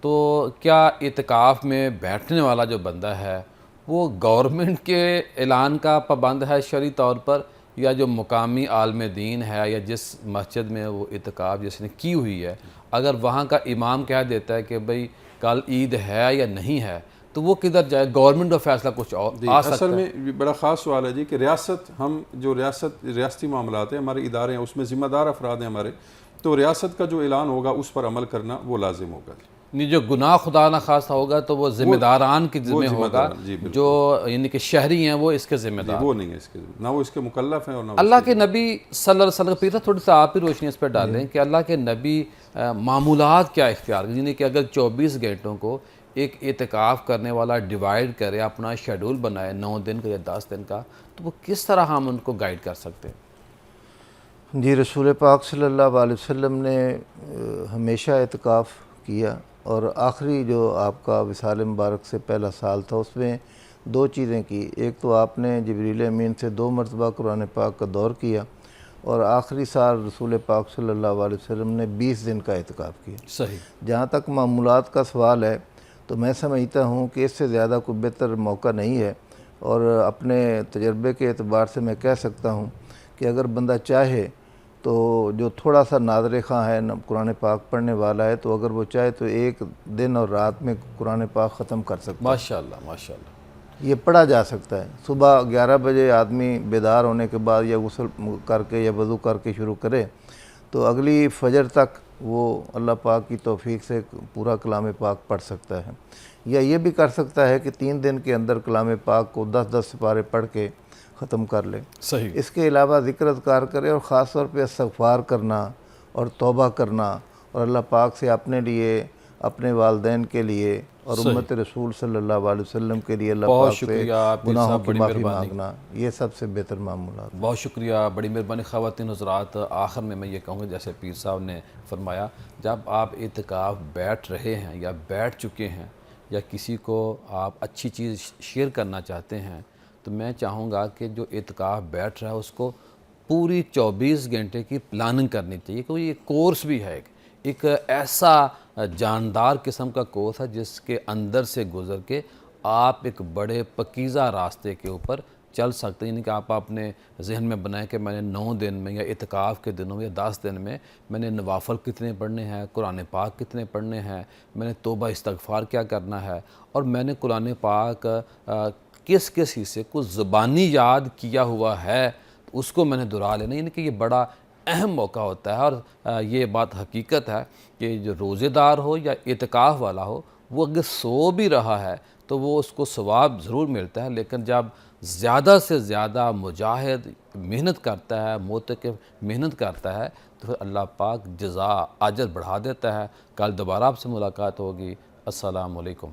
[SPEAKER 2] تو کیا اعتکاف میں بیٹھنے والا جو بندہ ہے وہ گورنمنٹ کے اعلان کا پابند ہے شرعی طور پر، یا جو مقامی عالم دین ہے یا جس مسجد میں وہ اعتکاف جس نے کی ہوئی ہے، اگر وہاں کا امام کہہ دیتا ہے کہ بھئی کل عید ہے یا نہیں ہے تو وہ کدھر جائے؟ گورنمنٹ کا فیصلہ کچھ اور آ سکتا
[SPEAKER 6] اصل
[SPEAKER 2] ہے؟
[SPEAKER 6] میں بڑا خاص سوال ہے جی کہ ریاست، ہم جو ریاستی معاملات ہیں، ہمارے ادارے ہیں، اس میں ذمہ دار افراد ہیں ہمارے، تو ریاست کا جو اعلان ہوگا اس پر عمل کرنا وہ لازم ہوگا۔
[SPEAKER 2] نہیں، جو گناہ خدا نہ خواستہ ہوگا تو وہ ذمہ داران کی ذمہ ہوگا،
[SPEAKER 6] داران، جی بالکل،
[SPEAKER 2] جو یعنی کہ شہری ہیں وہ اس کے ذمہ دار۔
[SPEAKER 6] وہ نہیں ہے اس کے، نہ وہ اس کے مکلف ہیں اور نہ وہ
[SPEAKER 2] اللہ کے نبی صلی اللہ علیہ وسلم، پھر تھوڑی سی آپ ہی روشنی اس پہ ڈالیں کہ اللہ کے نبی معمولات کیا اختیار کریں، یعنی کہ اگر 24 گھنٹوں کو ایک اعتکاف کرنے والا ڈیوائیڈ کرے، اپنا شیڈول بنائے 9 دن کا یا 10 دن کا، تو وہ کس طرح ہم ان کو گائیڈ کر سکتے ہیں؟
[SPEAKER 1] جی، رسول پاک صلی اللہ علیہ وسلم نے ہمیشہ اعتکاف کیا، اور آخری جو آپ کا وصال مبارک سے پہلا سال تھا اس میں 2 چیزیں کی۔ ایک تو آپ نے جبریل امین سے 2 مرتبہ قرآن پاک کا دور کیا، اور آخری سال رسول پاک صلی اللہ علیہ وسلم نے 20 دن کا اعتکاف کیا۔
[SPEAKER 2] صحیح۔
[SPEAKER 1] جہاں تک معمولات کا سوال ہے تو میں سمجھتا ہوں کہ اس سے زیادہ کوئی بہتر موقع نہیں ہے، اور اپنے تجربے کے اعتبار سے میں کہہ سکتا ہوں کہ اگر بندہ چاہے تو جو تھوڑا سا ناظر خواں ہے، قرآن پاک پڑھنے والا ہے، تو اگر وہ چاہے تو 1 دن اور رات میں قرآن پاک ختم کر سکتا ہے۔
[SPEAKER 2] ماشاءاللہ ماشاءاللہ۔
[SPEAKER 1] یہ پڑھا جا سکتا ہے۔ صبح 11 بجے آدمی بیدار ہونے کے بعد یا غسل کر کے یا وضو کر کے شروع کرے تو اگلی فجر تک وہ اللہ پاک کی توفیق سے پورا کلام پاک پڑھ سکتا ہے، یا یہ بھی کر سکتا ہے کہ 3 دن کے اندر کلام پاک کو 10-10 سپارے پڑھ کے ختم کر لے۔
[SPEAKER 2] صحیح۔
[SPEAKER 1] اس کے علاوہ ذکر اذکار کرے، اور خاص طور پہ استغفار کرنا اور توبہ کرنا، اور اللہ پاک سے اپنے لیے، اپنے والدین کے لیے اور امت رسول صلی اللہ علیہ وسلم کے لیے اللہ
[SPEAKER 2] بہت
[SPEAKER 1] پاک سے
[SPEAKER 2] شکریہ آپ پیر
[SPEAKER 1] گناہوں
[SPEAKER 2] صاحب،
[SPEAKER 1] کی
[SPEAKER 2] بڑی
[SPEAKER 1] معافی
[SPEAKER 2] مہربانی۔
[SPEAKER 1] مانگنا، یہ سب سے بہتر معمولات۔
[SPEAKER 2] بہت شکریہ، بڑی مہربانی خواتین حضرات۔ آخر میں یہ کہوں گا جیسے پیر صاحب نے فرمایا، جب آپ اعتکاف بیٹھ رہے ہیں یا بیٹھ چکے ہیں یا کسی کو آپ اچھی چیز شیئر کرنا چاہتے ہیں، تو میں چاہوں گا کہ جو اعتکاف بیٹھ رہا ہے اس کو پوری 24 گھنٹے کی پلاننگ کرنی چاہیے، کیونکہ یہ کورس بھی ہے، ایک ایسا جاندار قسم کا کورس ہے جس کے اندر سے گزر کے آپ ایک بڑے پکیزہ راستے کے اوپر چل سکتے ہیں، یعنی کہ آپ اپنے ذہن میں بنائیں کہ میں نے 9 دن میں یا اعتکاف کے دنوں میں یا 10 دن میں نے نوافل کتنے پڑھنے ہیں، قرآن پاک کتنے پڑھنے ہیں، میں نے توبہ استغفار کیا کرنا ہے، اور میں نے قرآن پاک کس کس حصے کو زبانی یاد کیا ہوا ہے اس کو میں نے دہرا لینا، یعنی کہ یہ بڑا اہم موقع ہوتا ہے۔ اور یہ بات حقیقت ہے کہ جو روزے دار ہو یا اعتکاف والا ہو، وہ اگر سو بھی رہا ہے تو وہ اس کو ثواب ضرور ملتا ہے، لیکن جب زیادہ سے زیادہ مجاہد محنت کرتا ہے، معتکف محنت کرتا ہے، تو پھر اللہ پاک جزا اجر بڑھا دیتا ہے۔ کل دوبارہ آپ سے ملاقات ہوگی۔ السلام علیکم۔